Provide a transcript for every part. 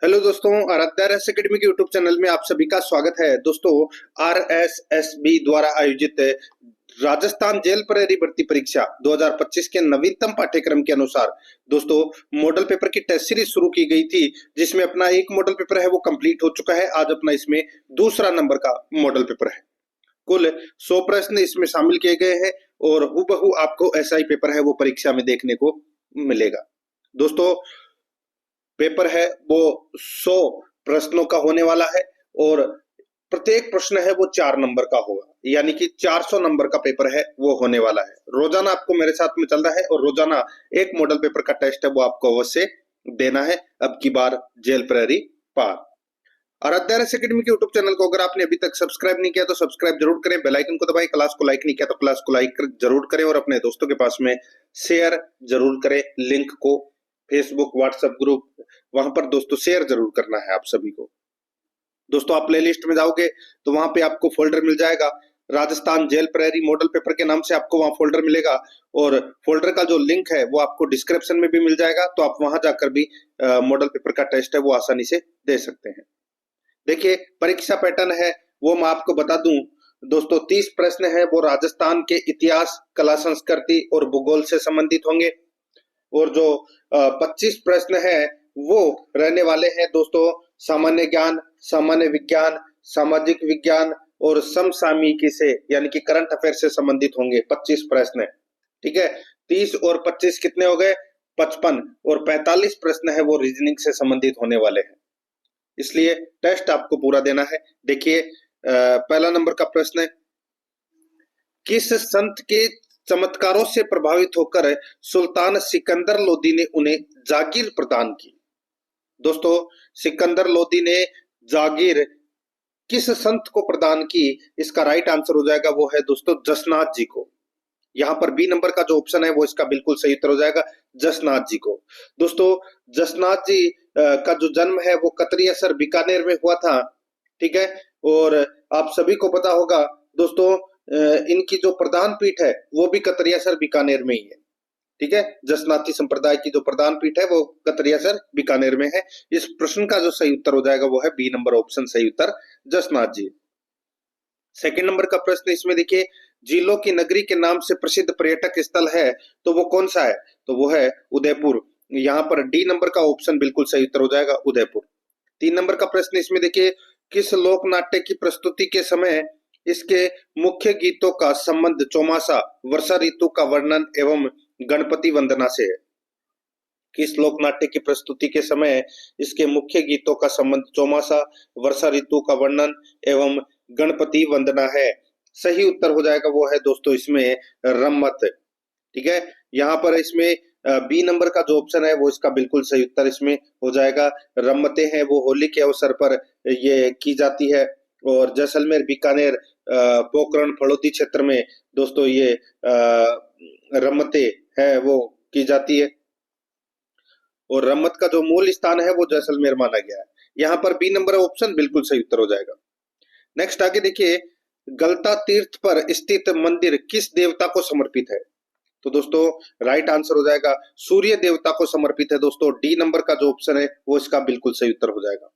Hello दोस्तों, आराध्या रहस्य academy के यूट्यूब चैनल में आप सभी का स्वागत है। दोस्तों, आरएसएसबी द्वारा आयोजित राजस्थान जेल प्रहरी भर्ती परीक्षा 2025 के नवीनतम पाठ्यक्रम के अनुसार दोस्तों मॉडल पेपर की टेस्ट सीरीज शुरू की गई थी, जिसमें अपना एक मॉडल पेपर है वो कंप्लीट हो चुका है। आज अपना इसमें दूसरा नंबर का मॉडल पेपर है। कुल 100 प्रश्न इसमें शामिल किए गए हैं और हूबहू आपको ऐसा ही पेपर है वो परीक्षा में देखने को मिलेगा। दोस्तों, पेपर है वो 100 प्रश्नों का होने वाला है और प्रत्येक प्रश्न है वो 4 नंबर का होगा, यानी कि 400 नंबर का पेपर है वो होने वाला है। रोजाना आपको मेरे साथ में चल रहा है और रोजाना एक मॉडल पेपर का टेस्ट है वो आपको अवश्य देना है। अब की बार जेल प्रहरी पार। आराध्या रहस्य अकेडमी के यूट्यूब चैनल को अगर आपने अभी तक सब्सक्राइब नहीं किया तो सब्सक्राइब जरूर करें, बेल आइकन को दबाएं। क्लास को लाइक नहीं किया तो क्लास को लाइक जरूर करें और अपने दोस्तों के पास में शेयर जरूर करें। लिंक को फेसबुक, व्हाट्सएप ग्रुप, वहां पर दोस्तों शेयर जरूर करना है आप सभी को। दोस्तों, आप प्लेलिस्ट में जाओगे तो वहां पे आपको फोल्डर मिल जाएगा, राजस्थान जेल प्रहरी मॉडल पेपर के नाम से आपको वहां फोल्डर मिलेगा और फोल्डर का जो लिंक है वो आपको डिस्क्रिप्शन में भी मिल जाएगा, तो आप वहां जाकर भी मॉडल पेपर का टेस्ट है वो आसानी से दे सकते हैं। देखिए, परीक्षा पैटर्न है वो मैं आपको बता दूं। दोस्तों, 30 प्रश्न है वो राजस्थान के इतिहास, कला, संस्कृति और भूगोल से संबंधित होंगे और जो 25 प्रश्न है वो रहने वाले हैं दोस्तों सामान्य ज्ञान, सामान्य विज्ञान, सामाजिक विज्ञान और समसामयिकी से, यानी कि करंट अफेयर से संबंधित होंगे 25 प्रश्न। ठीक है, 30 और 25 कितने हो गए? 55 और 45 प्रश्न है वो रीजनिंग से संबंधित होने वाले हैं, इसलिए टेस्ट आपको पूरा देना है। देखिए, पहला नंबर का प्रश्न है, किस संत के चमत्कारों से प्रभावित होकर सुल्तान सिकंदर लोदी ने उन्हें जागीर प्रदान की? दोस्तों, सिकंदर लोदी ने जागीर किस संत को प्रदान की? इसका राइट आंसर हो जाएगा वो है दोस्तों जसनाथ जी को। यहाँ पर बी नंबर का जो ऑप्शन है वो इसका बिल्कुल सही उत्तर हो जाएगा, जसनाथ जी को। दोस्तों, जसनाथ जी का जो जन्म है वो कतरियासर बीकानेर में हुआ था। ठीक है, और आप सभी को पता होगा दोस्तों इनकी जो प्रधान पीठ है वो भी कतरियासर बीकानेर में ही है। ठीक है, जसनाती संप्रदाय की जो प्रधान पीठ है वो कतरियासर बीकानेर में है। इस प्रश्न का जो सही उत्तर हो जाएगा वो है बी नंबर ऑप्शन सही उत्तर, जसनाथ जी। सेकंड नंबर का प्रश्न इसमें देखिए, झीलों की नगरी के नाम से प्रसिद्ध पर्यटक स्थल है तो वो कौन सा है? तो वो है उदयपुर। यहाँ पर डी नंबर का ऑप्शन बिल्कुल सही उत्तर हो जाएगा, उदयपुर। 3 नंबर का प्रश्न इसमें देखिए, किस लोक नाट्य की प्रस्तुति के समय इसके मुख्य गीतों का संबंध चौमासा, वर्षा ऋतु का वर्णन एवं गणपति वंदना से है? किस लोक नाट्य की प्रस्तुति के समय इसके मुख्य गीतों का संबंध चौमासा, वर्षा ऋतु का वर्णन एवं गणपति वंदना है? सही उत्तर हो जाएगा वो है दोस्तों इसमें रम्मत। ठीक है, यहाँ पर इसमें बी नंबर का जो ऑप्शन है वो इसका बिल्कुल सही उत्तर इसमें हो जाएगा। रम्मतें हैं वो होली के अवसर पर ये की जाती है और जैसलमेर, बीकानेर, पोखरण, फड़ौदी क्षेत्र में दोस्तों ये रम्मतें है वो की जाती है और रम्मत का जो मूल स्थान है वो जैसलमेर माना गया है। यहाँ पर बी नंबर ऑप्शन बिल्कुल सही उत्तर हो जाएगा। नेक्स्ट आगे देखिए, गलता तीर्थ पर स्थित मंदिर किस देवता को समर्पित है? तो दोस्तों राइट आंसर हो जाएगा सूर्य देवता को समर्पित है। दोस्तों, डी नंबर का जो ऑप्शन है वो इसका बिल्कुल सही उत्तर हो जाएगा।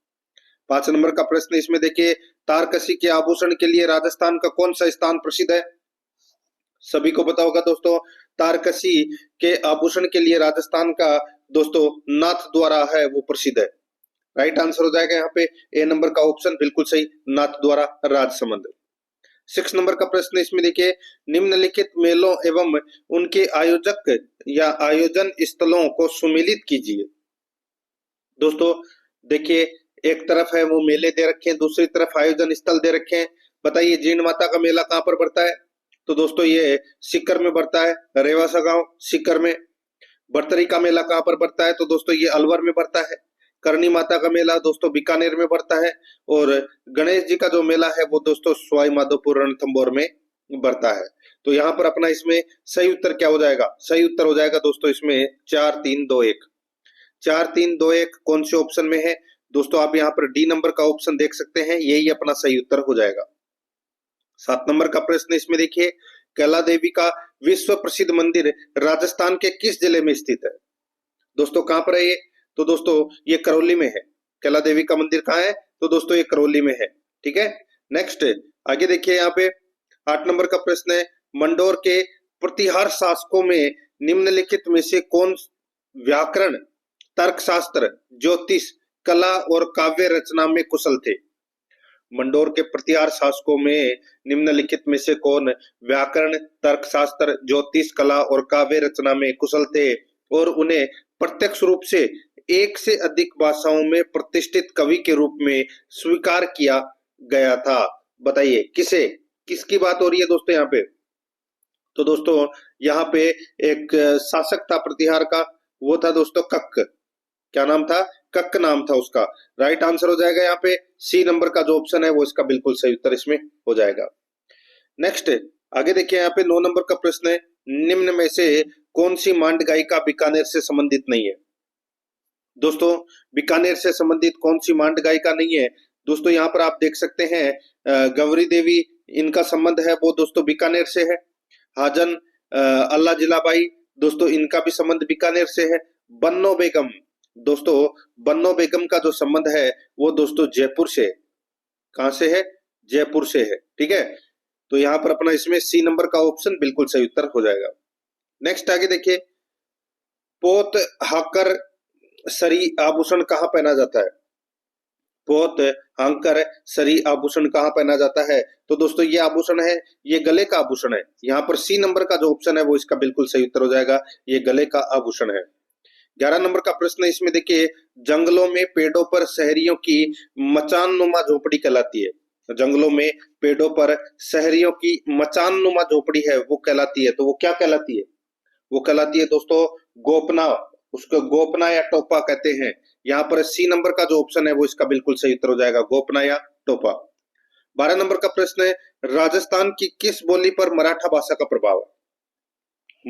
5 नंबर का प्रश्न इसमें देखिए, तारकसी के आभूषण के लिए राजस्थान का कौन सा स्थान प्रसिद्ध है? सभी को पता होगा दोस्तों, तारकसी के आभूषण के लिए राजस्थान का दोस्तों नाथ द्वारा है वो प्रसिद्ध है। राइट आंसर हो जाएगा यहाँ पे ए नंबर का ऑप्शन बिल्कुल सही, नाथ द्वारा राजसमंद। 6 नंबर का प्रश्न इसमें देखिए, निम्नलिखित मेलों एवं उनके आयोजक या आयोजन स्थलों को सुमेलित कीजिए। दोस्तों देखिए, एक तरफ है वो मेले दे रखे हैं, दूसरी तरफ आयोजन स्थल दे रखे हैं। बताइए, जीण माता का मेला कहाँ पर पड़ता है? तो दोस्तों ये सीकर में पड़ता है, रेवासा गांव सीकर में। बर्तरी का मेला कहाँ पर पड़ता है? तो दोस्तों ये अलवर में पड़ता है। करनी माता का मेला दोस्तों बीकानेर में पड़ता है और गणेश जी का जो मेला है वो दोस्तों सवाई माधोपुर रणथंभौर में पड़ता है। तो यहाँ पर अपना इसमें सही उत्तर क्या हो जाएगा? सही उत्तर हो जाएगा दोस्तों इसमें 4 3 2 1। 4 3 2 1 कौन से ऑप्शन में है? दोस्तों आप यहाँ पर डी नंबर का ऑप्शन देख सकते हैं, यही अपना सही उत्तर हो जाएगा। 7 नंबर का प्रश्न इसमें देखिए, कैला देवी का विश्व प्रसिद्ध मंदिर राजस्थान के किस जिले में स्थित है? दोस्तों कहां पर है ये? तो दोस्तों ये करौली में है। कैला देवी का मंदिर कहाँ है? तो दोस्तों ये करौली में है। ठीक है, नेक्स्ट आगे देखिए यहाँ पे 8 नंबर का प्रश्न है, मंडोर के प्रतिहार शासकों में निम्नलिखित में से कौन व्याकरण, तर्कशास्त्र, ज्योतिष, कला और काव्य रचना में कुशल थे? मंडोर के प्रतिहार शासकों में निम्नलिखित में से कौन व्याकरण, तर्कशास्त्र, ज्योतिष, कला और काव्य रचना में कुशल थे और उन्हें प्रत्यक्ष रूप से एक से अधिक भाषाओं में प्रतिष्ठित कवि के रूप में स्वीकार किया गया था? बताइए किसे, किसकी बात हो रही है दोस्तों यहाँ पे? तो दोस्तों यहाँ पे एक शासक था प्रतिहार का, वो था दोस्तों कक्क। क्या नाम था? कक्क नाम था उसका। राइट आंसर हो जाएगा यहाँ पे सी नंबर का जो ऑप्शन है वो इसका बिल्कुल सही उत्तर इसमें हो जाएगा। नेक्स्ट आगे देखिए यहाँ पे 9 नंबर का प्रश्न है, निम्न में से कौन सी मांड गायिका बीकानेर से संबंधित नहीं है? दोस्तों बीकानेर से संबंधित कौन सी मांड गायिका नहीं है? दोस्तों यहाँ पर आप देख सकते हैं गौरी देवी, इनका संबंध है वो दोस्तों बीकानेर से है। हाजन अल्लाह जिलाबाई, दोस्तों इनका भी संबंध बीकानेर से है। बन्नो बेगम, दोस्तों बन्नो बेगम का जो संबंध है वो दोस्तों जयपुर से, कहां से है? जयपुर से है। ठीक है, तो यहाँ पर अपना इसमें सी नंबर का ऑप्शन बिल्कुल सही उत्तर हो जाएगा। नेक्स्ट आगे देखिए, पोत हाकर सरी आभूषण कहाँ पहना जाता है? पोत हांकर सरी आभूषण कहाँ पहना जाता है? तो दोस्तों ये आभूषण है, ये गले का आभूषण है। यहाँ पर सी नंबर का जो ऑप्शन है वो इसका बिल्कुल सही उत्तर हो जाएगा, ये गले का आभूषण है। 11 नंबर का प्रश्न है, इसमें देखिए, जंगलों में पेड़ों पर शहरियों की मचान नुमा झोपड़ी कहलाती है। जंगलों में पेड़ों पर शहरियों की मचान नुमा झोपड़ी है वो कहलाती है, तो वो क्या कहलाती है? वो कहलाती है दोस्तों गोपना। उसको गोपना या टोपा कहते हैं। यहाँ पर सी नंबर का जो ऑप्शन है वो इसका बिल्कुल सही उत्तर हो जाएगा, गोपना या टोपा। 12 नंबर का प्रश्न है, राजस्थान की किस बोली पर मराठा भाषा का प्रभाव है?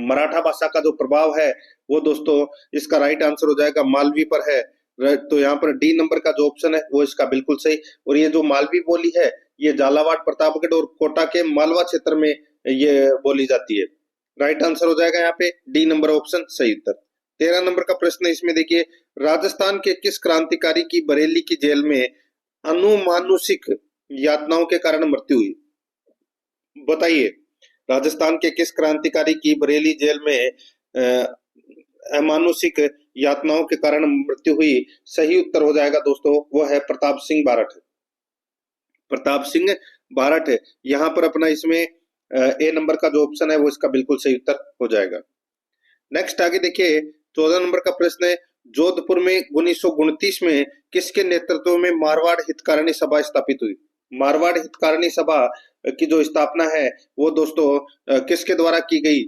मराठा भाषा का जो प्रभाव है वो दोस्तों इसका राइट आंसर हो जाएगा मालवी पर है। तो यहाँ पर डी नंबर का जो ऑप्शन है वो इसका बिल्कुल सही। और ये जो मालवी बोली है ये झालावाड़, प्रतापगढ़ और कोटा के मालवा क्षेत्र में ये बोली जाती है। राइट आंसर हो जाएगा यहाँ पे डी नंबर ऑप्शन सही उत्तर। 13 नंबर का प्रश्न है, इसमें देखिए, राजस्थान के किस क्रांतिकारी की बरेली की जेल में अनुमानुषिक यातनाओं के कारण मृत्यु हुई? बताइए राजस्थान के किस क्रांतिकारी की बरेली जेल में अमानुषिक यातनाओं के कारण मृत्यु हुई? सही उत्तर हो जाएगा दोस्तों वो है प्रताप सिंह बारठ। प्रताप सिंह बारठ है। यहाँ पर अपना इसमें ए नंबर का जो ऑप्शन है वो इसका बिल्कुल सही उत्तर हो जाएगा। नेक्स्ट आगे देखिए 14 नंबर का प्रश्न है, जोधपुर में 1929 में किसके नेतृत्व में मारवाड़ हितकारिणी सभा स्थापित हुई? मारवाड़ हितकारिणी सभा की जो स्थापना है वो दोस्तों किसके द्वारा की गई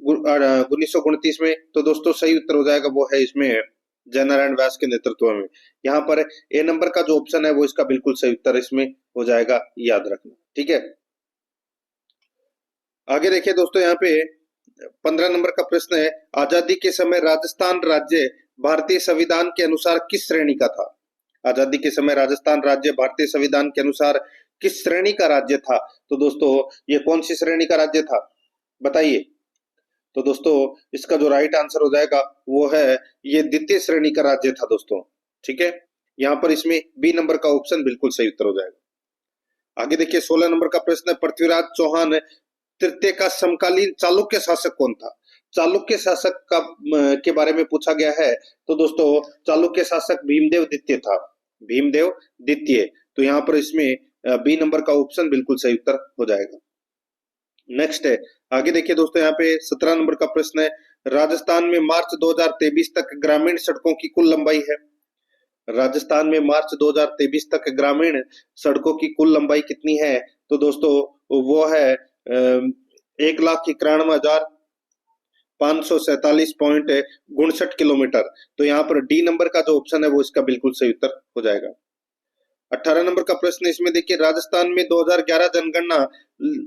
1929 में? तो दोस्तों सही उत्तर हो जाएगा वो है इसमें जयनारायण व्यास के नेतृत्व में। यहाँ पर ए नंबर का जो ऑप्शन है वो इसका बिल्कुल सही उत्तर इसमें हो जाएगा, याद रखना। ठीक है, आगे देखिए दोस्तों यहाँ पे 15 नंबर का प्रश्न है, आजादी के समय राजस्थान राज्य भारतीय संविधान के अनुसार किस श्रेणी का था? आजादी के समय राजस्थान राज्य भारतीय संविधान के अनुसार किस श्रेणी का राज्य था? तो दोस्तों ये कौन सी श्रेणी का राज्य था बताइए? तो दोस्तों इसका जो राइट आंसर हो जाएगा वो है ये द्वितीय श्रेणी का राज्य था दोस्तों। ठीक है, यहाँ पर इसमें बी नंबर का ऑप्शन बिल्कुल सही उत्तर हो जाएगा। आगे देखिए 16 नंबर का प्रश्न है, पृथ्वीराज चौहान तृतीय का समकालीन चालुक्य शासक कौन था? चालुक्य शासक का के बारे में पूछा गया है। तो दोस्तों चालुक्य शासक भीमदेव द्वितीय था, भीमदेव द्वितीय। तो यहाँ पर इसमें बी नंबर का ऑप्शन बिल्कुल सही उत्तर हो जाएगा। नेक्स्ट है आगे देखिए दोस्तों यहाँ पे 17 नंबर का प्रश्न है, राजस्थान में मार्च 2023 तक ग्रामीण सड़कों की कुल लंबाई है? राजस्थान में मार्च 2023 तक ग्रामीण सड़कों की कुल लंबाई कितनी है? तो दोस्तों वो है 1,91,547.59 किलोमीटर। तो यहाँ पर डी नंबर का जो ऑप्शन है वो इसका बिल्कुल सही उत्तर हो जाएगा। 18 नंबर का प्रश्न इसमें देखिए, राजस्थान में 2011 जनगणना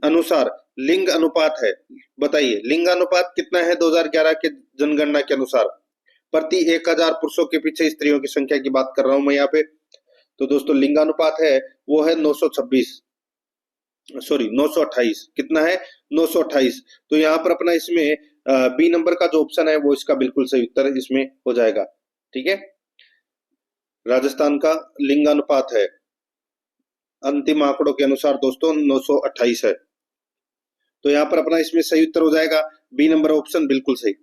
अनुसार लिंग अनुपात है, बताइए लिंग अनुपात कितना है 2011 के जनगणना के अनुसार? प्रति 1000 पुरुषों के पीछे स्त्रियों की संख्या की बात कर रहा हूं मैं यहाँ पे। तो दोस्तों लिंगानुपात है वो है 928। कितना है? 928। तो यहाँ पर अपना इसमें बी नंबर का जो ऑप्शन है वो इसका बिल्कुल सही उत्तर इसमें हो जाएगा। ठीक है, राजस्थान का लिंगानुपात है अंतिम आंकड़ों के अनुसार दोस्तों 928 है। तो यहाँ पर अपना इसमें सही उत्तर हो जाएगा बी नंबर ऑप्शन बिल्कुल सही।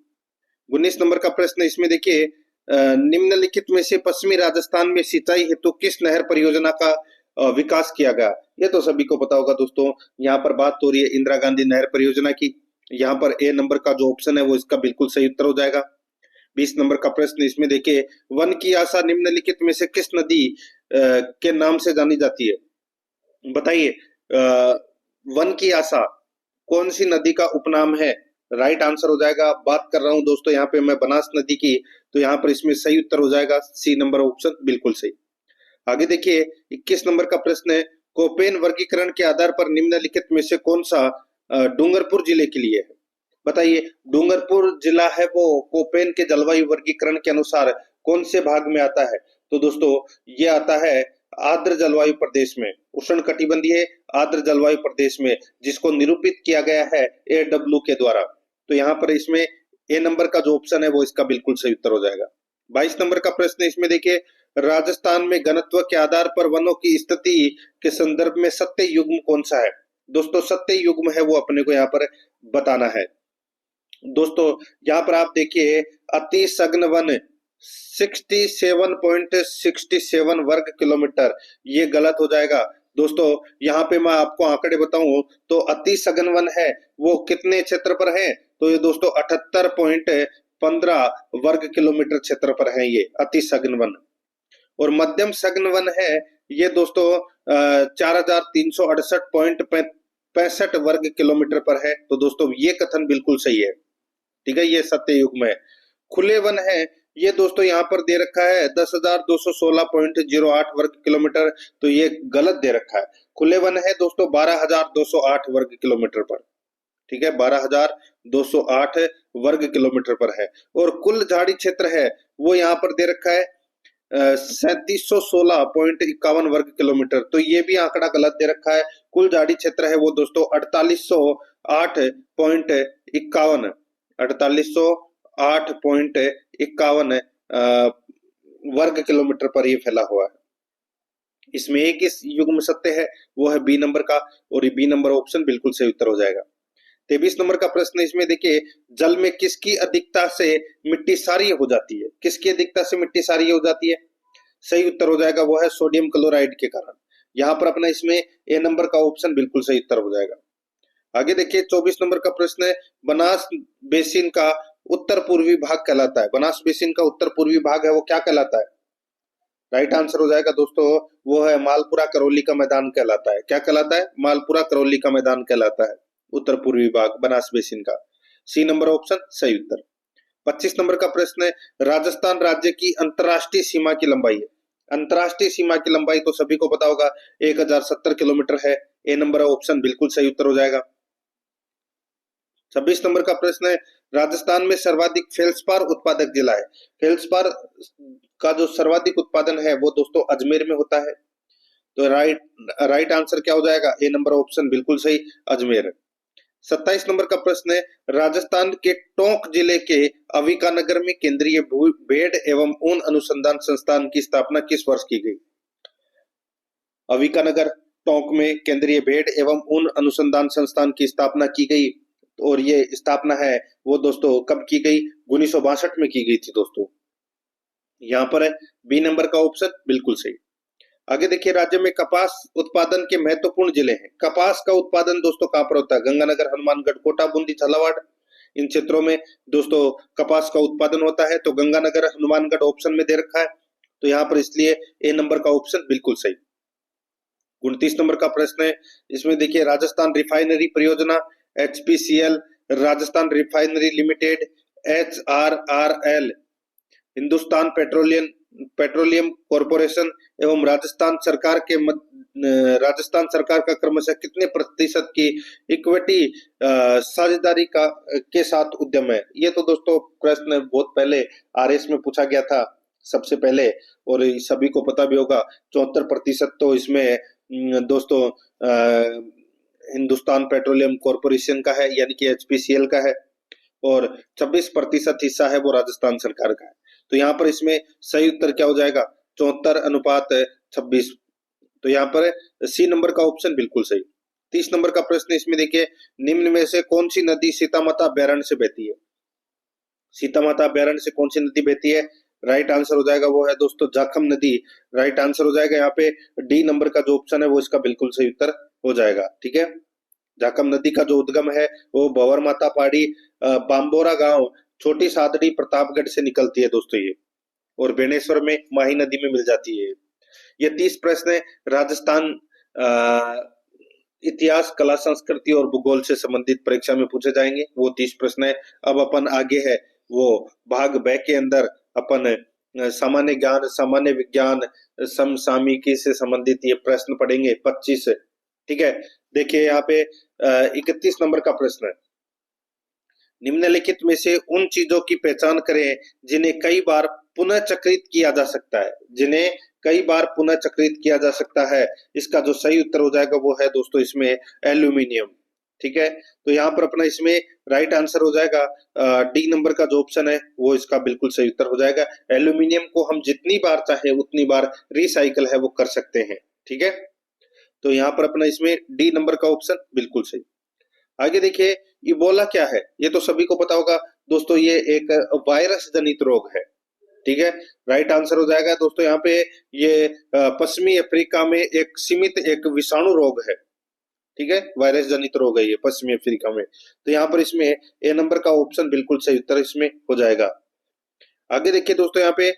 19 नंबर का प्रश्न इसमें देखिए, निम्नलिखित में से पश्चिमी राजस्थान में सिंचाई हेतु किस नहर परियोजना का विकास किया गया? ये तो सभी को पता होगा दोस्तों, यहाँ पर बात हो रही है इंदिरा गांधी नहर परियोजना की। यहाँ पर ए नंबर का जो ऑप्शन है वो इसका बिल्कुल सही उत्तर हो जाएगा। 20 नंबर का प्रश्न इसमें देखिए, वन की आशा निम्नलिखित में से किस नदी के नाम से जानी जाती है? बताइए, वन की आशा कौन सी नदी का उपनाम है? राइट आंसर हो जाएगा, बात कर रहा हूं दोस्तों यहाँ पे मैं बनास नदी की, तो यहाँ पर इसमें सही उत्तर हो जाएगा सी नंबर ऑप्शन बिल्कुल सही। आगे देखिए 21 नंबर का प्रश्न है, कोपेन वर्गीकरण के आधार पर निम्नलिखित में से कौन सा डूंगरपुर जिले के लिए है? बताइए, डूंगरपुर जिला है वो कोपेन के जलवायु वर्गीकरण के अनुसार कौन से भाग में आता है? तो दोस्तों ये आता है आर्द्र जलवायु प्रदेश में, उष्ण कटिबंधीय आर्द्र जलवायु प्रदेश में, जिसको निरूपित किया गया है AW के द्वारा। तो यहाँ पर इसमें ए नंबर का जो ऑप्शन है वो इसका बिल्कुल सही उत्तर हो जाएगा। 22 नंबर का प्रश्न इसमें देखिए, राजस्थान में घनत्व के आधार पर वनों की स्थिति के संदर्भ में सत्य युग्म कौन सा है? दोस्तों सत्य युग्म है वो अपने को यहाँ पर बताना है। दोस्तों यहाँ पर आप देखिए, अति सघन वन 67.67 वर्ग किलोमीटर, ये गलत हो जाएगा दोस्तों। यहाँ पे मैं आपको आंकड़े बताऊं तो अति सघन वन है वो कितने क्षेत्र पर है? तो ये दोस्तों 78.15 वर्ग किलोमीटर क्षेत्र पर है ये अति सघन वन। और मध्यम सघन वन है ये दोस्तों 4368.65 वर्ग किलोमीटर पर है। तो दोस्तों ये कथन बिल्कुल सही है, ठीक है, ये सत्य युग्म है। खुले वन है ये दोस्तों यहाँ पर दे रखा है 10,216.08 वर्ग किलोमीटर, तो ये गलत दे रखा है। खुले वन है दोस्तों 12,208 वर्ग किलोमीटर पर, ठीक है, 12,208 वर्ग किलोमीटर पर है। और कुल झाड़ी क्षेत्र है वो यहाँ पर दे रखा है 3716.51 वर्ग किलोमीटर, तो ये भी आंकड़ा गलत दे रखा है। कुल झाड़ी क्षेत्र है वो दोस्तों 4808.51 वर्ग किलोमीटर पर ये फैला हुआ है। इसमें एक इस युग्म सत्य है वो है बी नंबर का, और ये बी नंबर ऑप्शन बिल्कुल सही उत्तर हो जाएगा। 23 नंबर का प्रश्न इसमें देखिए, जल में किसकी अधिकता से मिट्टी क्षारीय हो जाती है? किसकी अधिकता से मिट्टी क्षारीय हो जाती है? सही उत्तर हो जाएगा वो है सोडियम क्लोराइड के कारण। यहाँ पर अपना इसमें ए नंबर का ऑप्शन बिल्कुल सही उत्तर हो जाएगा। आगे देखिए 24 नंबर का प्रश्न है, बनास बेसिन का उत्तर पूर्वी भाग कहलाता है। बनास बेसिन का उत्तर पूर्वी भाग है वो क्या कहलाता है? राइट आंसर हो जाएगा दोस्तों वो है मालपुरा करौली का मैदान कहलाता है। क्या कहलाता है? मालपुरा करौली का मैदान कहलाता है उत्तर पूर्वी भाग बनास बेसिन का। सी नंबर ऑप्शन सही उत्तर। 25 नंबर का प्रश्न है, राजस्थान राज्य की अंतरराष्ट्रीय सीमा की लंबाई है। अंतरराष्ट्रीय सीमा की लंबाई तो सभी को पता होगा 1070 किलोमीटर है। ए नंबर ऑप्शन बिल्कुल सही उत्तर हो जाएगा। 26 नंबर का प्रश्न है, राजस्थान में सर्वाधिक फेल्सपार उत्पादक जिला है। फेल्सपार का जो सर्वाधिक उत्पादन है वो दोस्तों अजमेर में होता है। तो राइट आंसर क्या हो जाएगा? ए नंबर ऑप्शन बिल्कुल सही, अजमेर। 27 नंबर का प्रश्न है, राजस्थान के टोंक जिले के अविकानगर में केंद्रीय भेड़ एवं ऊन अनुसंधान संस्थान की स्थापना किस वर्ष की गई? अविकानगर टोंक में केंद्रीय भेड़ एवं ऊन अनुसंधान संस्थान की स्थापना की गई, और ये स्थापना है वो दोस्तों कब की गई? 1962 में की गई थी दोस्तों। यहाँ पर है बी नंबर का ऑप्शन बिल्कुल सही। आगे देखिए, राज्य में कपास उत्पादन के महत्वपूर्ण जिले हैं। कपास का उत्पादन दोस्तों कहाँ पर होता है? गंगानगर, हनुमानगढ़, कोटा, बूंदी, झालावाड़, इन क्षेत्रों में दोस्तों कपास का उत्पादन होता है। तो गंगानगर, हनुमानगढ़ ऑप्शन में दे रखा है, तो यहाँ पर इसलिए ए नंबर का ऑप्शन बिल्कुल सही। 29 नंबर का प्रश्न है, इसमें देखिए, राजस्थान रिफाइनरी परियोजना HPCL, Rajasthan refinery limited HRRL, Hindustan petroleum corporation एवं राजस्थान सरकार का क्रमशः कितने प्रतिशत की इक्विटी साझेदारी के साथ उद्यम है? ये तो दोस्तों प्रश्न बहुत पहले RS में पूछा गया था सबसे पहले, और सभी को पता भी होगा 74% तो इसमें दोस्तों हिंदुस्तान पेट्रोलियम कॉरपोरेशन का है, यानी कि HPCL का है, और 26% हिस्सा है वो राजस्थान सरकार का है। तो यहाँ पर इसमें सही उत्तर क्या हो जाएगा? 74:26। तो यहाँ पर सी नंबर का ऑप्शन बिल्कुल सही। 30 नंबर का प्रश्न इसमें देखिए, निम्न में से कौन सी नदी सीतामाता अभ्यारण्य से बहती है? सीतामाता अभ्यारण्य से कौन सी नदी बहती है? राइट आंसर हो जाएगा वो है दोस्तों जाखम नदी। राइट आंसर हो जाएगा यहाँ पे डी नंबर का जो ऑप्शन है वो इसका बिल्कुल सही उत्तर हो जाएगा। ठीक है, जाखम नदी का जो उद्गम है वो भंवर माता पहाड़ी बांबोरा गांव छोटी सादड़ी प्रतापगढ़ से निकलती है दोस्तों ये, और बेनेश्वर में माही नदी में मिल जाती है। ये 30 प्रश्न राजस्थान इतिहास, कला, संस्कृति और भूगोल से संबंधित परीक्षा में पूछे जाएंगे, वो 30 प्रश्न है। अब अपन आगे है वो भाग ब के अंदर अपन सामान्य ज्ञान, सामान्य विज्ञान, समसामयिकी से संबंधित ये प्रश्न पढ़ेंगे 25। ठीक है, देखिए यहाँ पे 31 नंबर का प्रश्न है, निम्नलिखित में से उन चीजों की पहचान करें जिन्हें कई बार पुनः चक्रित किया जा सकता है, जिन्हें कई बार पुनः चक्रित किया जा सकता है। इसका जो सही उत्तर हो जाएगा वो है दोस्तों इसमें एल्यूमिनियम। ठीक है, तो यहाँ पर अपना इसमें राइट आंसर हो जाएगा डी नंबर का जो ऑप्शन है वो इसका बिल्कुल सही उत्तर हो जाएगा। एल्यूमिनियम को हम जितनी बार चाहे उतनी बार रिसाइकल है वो कर सकते हैं। ठीक है, तो यहाँ पर अपना इसमें डी नंबर का ऑप्शन बिल्कुल सही। आगे देखिए, इबोला क्या है? ये तो सभी को पता होगा दोस्तों, ये एक वायरस जनित रोग है। ठीक है, राइट आंसर हो जाएगा दोस्तों यहाँ पे ये पश्चिमी अफ्रीका में एक सीमित एक विषाणु रोग है। ठीक है, वायरस जनित रोग है ये पश्चिमी अफ्रीका में। तो यहाँ पर इसमें ए नंबर का ऑप्शन बिल्कुल सही उत्तर इसमें हो जाएगा। आगे देखिए दोस्तों, यहाँ पे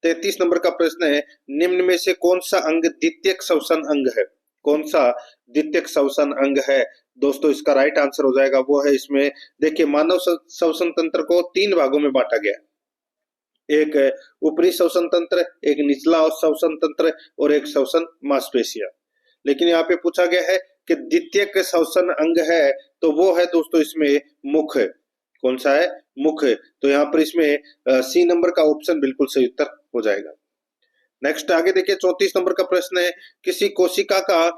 33 नंबर का प्रश्न है, निम्न में से कौन सा अंग द्वितीयक श्वसन अंग है? कौन सा द्वितीयक श्वसन अंग है? दोस्तों इसका राइट आंसर हो जाएगा वो है इसमें देखिए, मानव श्वसन तंत्र को 3 भागों में बांटा गया, एक ऊपरी श्वसन तंत्र, एक निचला श्वसन तंत्र और एक श्वसन मांसपेशियां। लेकिन यहाँ पे पूछा गया है कि द्वितीयक श्वसन अंग है, तो वो है दोस्तों इसमें मुख। कौन सा है? मुख। तो यहाँ पर इसमें सी नंबर का ऑप्शन बिल्कुल सही उत्तर हो जाएगा। नेक्स्ट आगे देखिए, 34 नंबर का प्रश्न है, किसी कोशिका का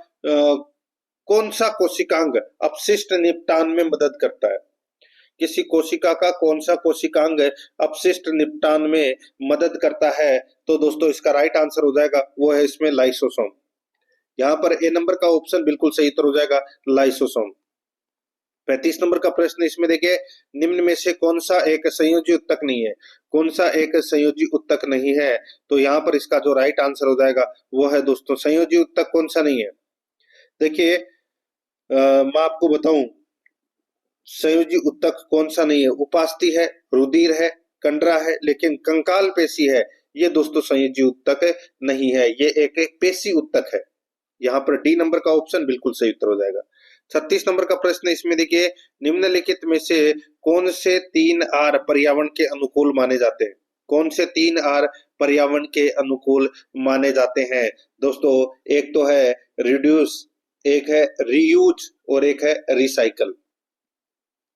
कौन सा कोशिकांग अपशिष्ट निपटान में मदद करता है? किसी कोशिका का कौन सा कोशिकांग अपशिष्ट निपटान में मदद करता है? तो दोस्तों इसका राइट आंसर हो जाएगा वो है इसमें लाइसोसोम। यहाँ पर ए नंबर का ऑप्शन बिल्कुल सही उत्तर हो जाएगा लाइसोसोम। 35 नंबर का प्रश्न इसमें देखिए, निम्न में से कौन सा एक संयोजी उत्तक नहीं है? कौन सा एक संयोजी उत्तक नहीं है? तो यहाँ पर इसका जो राइट आंसर हो जाएगा वो है दोस्तों संयोजी उत्तक कौन सा नहीं है? देखिए मैं आपको बताऊं संयोजी उत्तक कौन सा नहीं है। उपास्थि है, रुधिर है, कंडरा है, लेकिन कंकाल पेशी है, ये दोस्तों संयोजी उत्तक नहीं है, ये एक पेशी उत्तक है। यहाँ पर डी नंबर का ऑप्शन बिल्कुल सही उत्तर हो जाएगा। 36 नंबर का प्रश्न इसमें देखिए, निम्नलिखित में से कौन से 3 आर पर्यावरण के अनुकूल माने जाते हैं? कौन से 3 आर पर्यावरण के अनुकूल माने जाते हैं? दोस्तों एक तो है रिड्यूस, एक है रीयूज और एक है रिसाइकल।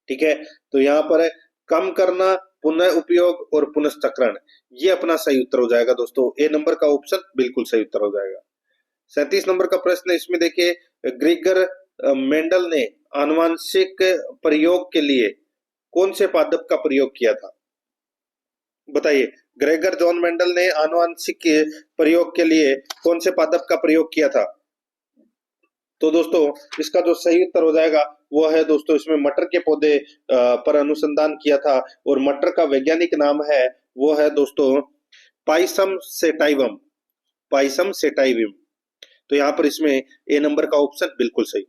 ठीक है, तो यहाँ पर कम करना, पुनः उपयोग और पुनश्चक्रण, ये अपना सही उत्तर हो जाएगा दोस्तों। ए नंबर का ऑप्शन बिल्कुल सही उत्तर हो जाएगा। 37 नंबर का प्रश्न इसमें देखिए, ग्रेगर मेंडल ने आनुवंशिक प्रयोग के लिए कौन से पादप का प्रयोग किया था? बताइए, ग्रेगर जॉन मेंडल ने आनुवंशिक प्रयोग के लिए कौन से पादप का प्रयोग किया था? तो दोस्तों इसका जो सही उत्तर हो जाएगा वो है दोस्तों इसमें मटर के पौधे पर अनुसंधान किया था, और मटर का वैज्ञानिक नाम है वो है दोस्तों पाइसम सेटाइवम। Pisum sativum. तो यहाँ पर इसमें ए नंबर का ऑप्शन बिल्कुल सही।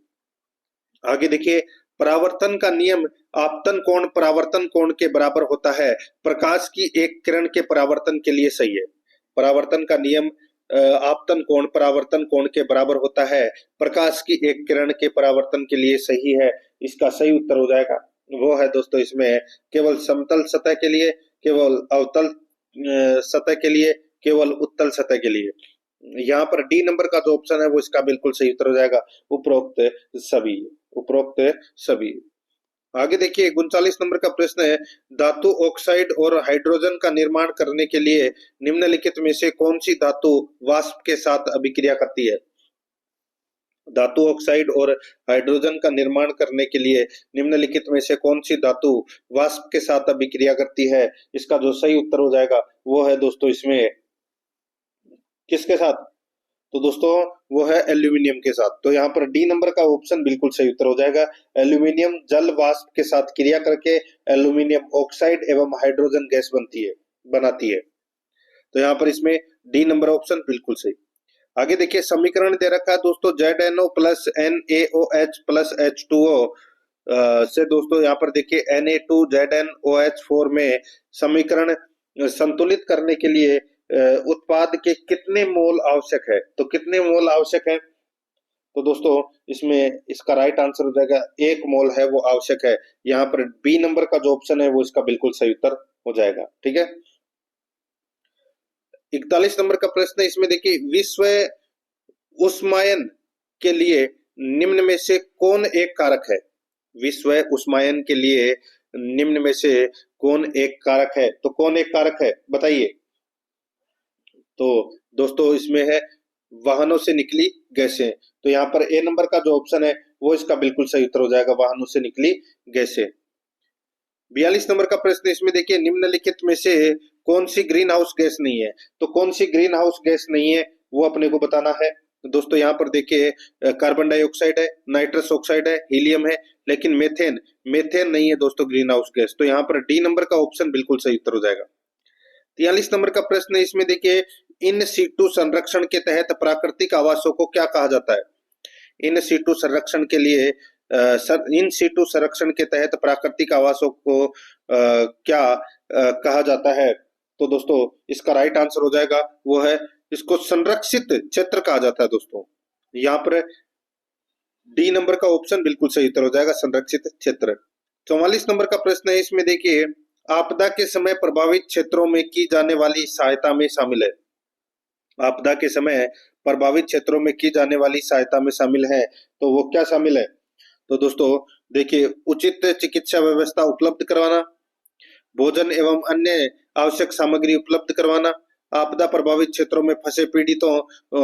आगे देखिए, परावर्तन का नियम परावर्तन कोण के बराबर होता है, प्रकाश की एक किरण के परावर्तन के लिए सही है। परावर्तन का नियम आपतन कोण परावर्तन कोण के बराबर होता है, प्रकाश की एक किरण के परावर्तन के लिए सही है। इसका सही उत्तर हो जाएगा वो है दोस्तों इसमें केवल समतल सतह के लिए, केवल अवतल सतह के लिए, केवल उत्तल सतह के लिए। यहाँ पर डी नंबर का जो ऑप्शन है वो इसका बिल्कुल सही उत्तर हो जाएगा, उपरोक्त सभी। उपरोक्त सभी। आगे देखिए 39 नंबर का प्रश्न है, धातु ऑक्साइड और हाइड्रोजन का निर्माण करने के लिए निम्नलिखित में से कौन सी धातु वाष्प के साथ अभिक्रिया करती है? धातु ऑक्साइड और हाइड्रोजन का निर्माण करने के लिए निम्नलिखित में से कौन सी धातु वाष्प के साथ अभिक्रिया करती है? इसका जो सही उत्तर हो जाएगा वो है दोस्तों इसमें किसके साथ? तो दोस्तों वो है एल्यूमिनियम के साथ। तो यहाँ पर डी नंबर का ऑप्शन बिल्कुल सही उत्तर हो जाएगा। एल्यूमिनियम जल वाष्प के साथ क्रिया करके एल्यूमिनियम ऑक्साइड एवं हाइड्रोजन गैस बनाती है। तो यहाँ पर इसमें डी नंबर ऑप्शन बिल्कुल सही। आगे देखिए समीकरण दे रखा है दोस्तों ZnO plus NaOH plus H2O से दोस्तों यहाँ पर देखिए Na2ZnOH4 में समीकरण संतुलित करने के लिए उत्पाद के कितने मोल आवश्यक है? तो कितने मोल आवश्यक है? तो दोस्तों इसमें इसका राइट आंसर हो जाएगा 1 मोल है वो आवश्यक है। यहाँ पर बी नंबर का जो ऑप्शन है वो इसका बिल्कुल सही उत्तर हो जाएगा। ठीक है। 41 नंबर का प्रश्न है, इसमें देखिए विश्व उष्मायन के लिए निम्न में से कौन एक कारक है? विश्व उष्मायन के लिए निम्न में से कौन एक कारक है? तो कौन एक कारक है बताइए? तो दोस्तों इसमें है वाहनों से निकली गैसें। तो यहाँ पर ए नंबर का जो ऑप्शन है वो इसका बिल्कुल सही उत्तर हो जाएगा, वाहनों से निकली गैसें। 42 नंबर का प्रश्न, इसमें देखिए निम्नलिखित में से कौन सी ग्रीन हाउस गैस नहीं है? तो कौन सी ग्रीन हाउस गैस नहीं है वो अपने को बताना है। तो दोस्तों यहाँ पर देखिए कार्बन डाइऑक्साइड है, नाइट्रस ऑक्साइड है, हीलियम है, लेकिन मेथेन नहीं है दोस्तों ग्रीन हाउस गैस। तो यहाँ पर डी नंबर का ऑप्शन बिल्कुल सही उत्तर हो जाएगा। 43 नंबर का प्रश्न है, इसमें देखिए इन सीटू संरक्षण के तहत प्राकृतिक आवासों को क्या कहा जाता है? इन सीटू संरक्षण के लिए इन सीटू संरक्षण के तहत प्राकृतिक आवासों को क्या कहा जाता है? तो दोस्तों इसका राइट आंसर हो जाएगा वो है, इसको संरक्षित क्षेत्र कहा जाता है दोस्तों। यहाँ पर डी नंबर का ऑप्शन बिल्कुल सही उत्तर हो जाएगा, संरक्षित क्षेत्र। 44 नंबर का प्रश्न है, इसमें देखिए आपदा के समय प्रभावित क्षेत्रों में की जाने वाली सहायता में शामिल है। आपदा के समय प्रभावित क्षेत्रों में की जाने वाली सहायता में शामिल है, तो वो क्या शामिल है? तो दोस्तों देखिए उचित चिकित्सा व्यवस्था उपलब्ध करवाना, भोजन एवं अन्य आवश्यक सामग्री उपलब्ध करवाना, आपदा प्रभावित क्षेत्रों में फंसे पीड़ितों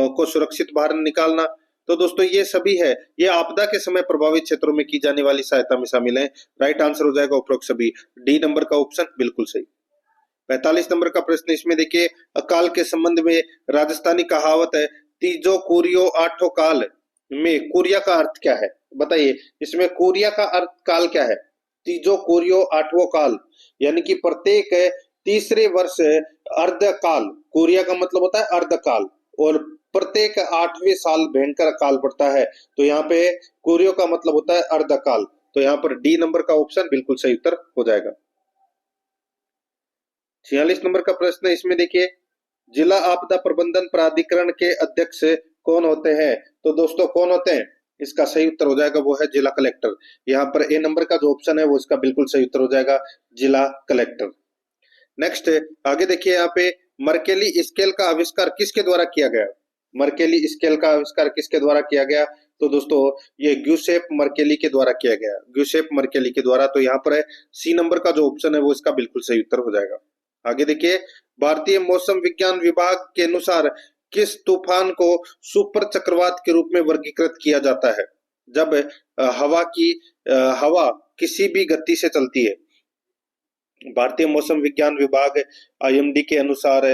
को सुरक्षित बाहर निकालना। तो दोस्तों ये सभी है, ये आपदा के समय प्रभावित क्षेत्रों में की जाने वाली सहायता में शामिल है। राइट आंसर हो जाएगा उपरोक्त सभी, डी नंबर का ऑप्शन बिल्कुल सही। 45 नंबर का प्रश्न, इसमें देखिए अकाल के संबंध में राजस्थानी कहावत है तीजो कुरियो आठों काल में कुरिया का अर्थ क्या है? बताइए इसमें कुरिया का अर्थ काल क्या है? तीजो कुरियो आठवो काल, यानी कि प्रत्येक तीसरे वर्ष अर्धकाल। कुरिया का मतलब होता है अर्धकाल, और प्रत्येक 8वें साल भयंकर काल पड़ता है। तो यहाँ पे कुरियो का मतलब होता है अर्धकाल। तो यहाँ पर डी नंबर का ऑप्शन बिल्कुल सही उत्तर हो जाएगा। 46 नंबर का प्रश्न है, इसमें देखिए जिला आपदा प्रबंधन प्राधिकरण के अध्यक्ष कौन होते हैं? तो दोस्तों कौन होते हैं? इसका सही उत्तर हो जाएगा वो है जिला कलेक्टर। यहाँ पर ए नंबर का जो ऑप्शन है वो इसका बिल्कुल सही उत्तर हो जाएगा, जिला कलेक्टर। नेक्स्ट आगे देखिए यहाँ पे मर्केली स्केल का आविष्कार किसके द्वारा किया गया? मर्केली स्केल का आविष्कार किसके द्वारा किया गया? तो दोस्तों ये ग्यूसेप मर्केली के द्वारा किया गया, ग्यूसेप मर्केली के द्वारा। तो यहाँ पर है सी नंबर का जो ऑप्शन है वो इसका बिल्कुल सही उत्तर हो जाएगा। आगे देखिए भारतीय मौसम विज्ञान विभाग के अनुसार किस तूफान को सुपर चक्रवात के रूप में वर्गीकृत किया जाता है? जब हवा किसी भी गति से चलती है। भारतीय मौसम विज्ञान विभाग IMD के अनुसार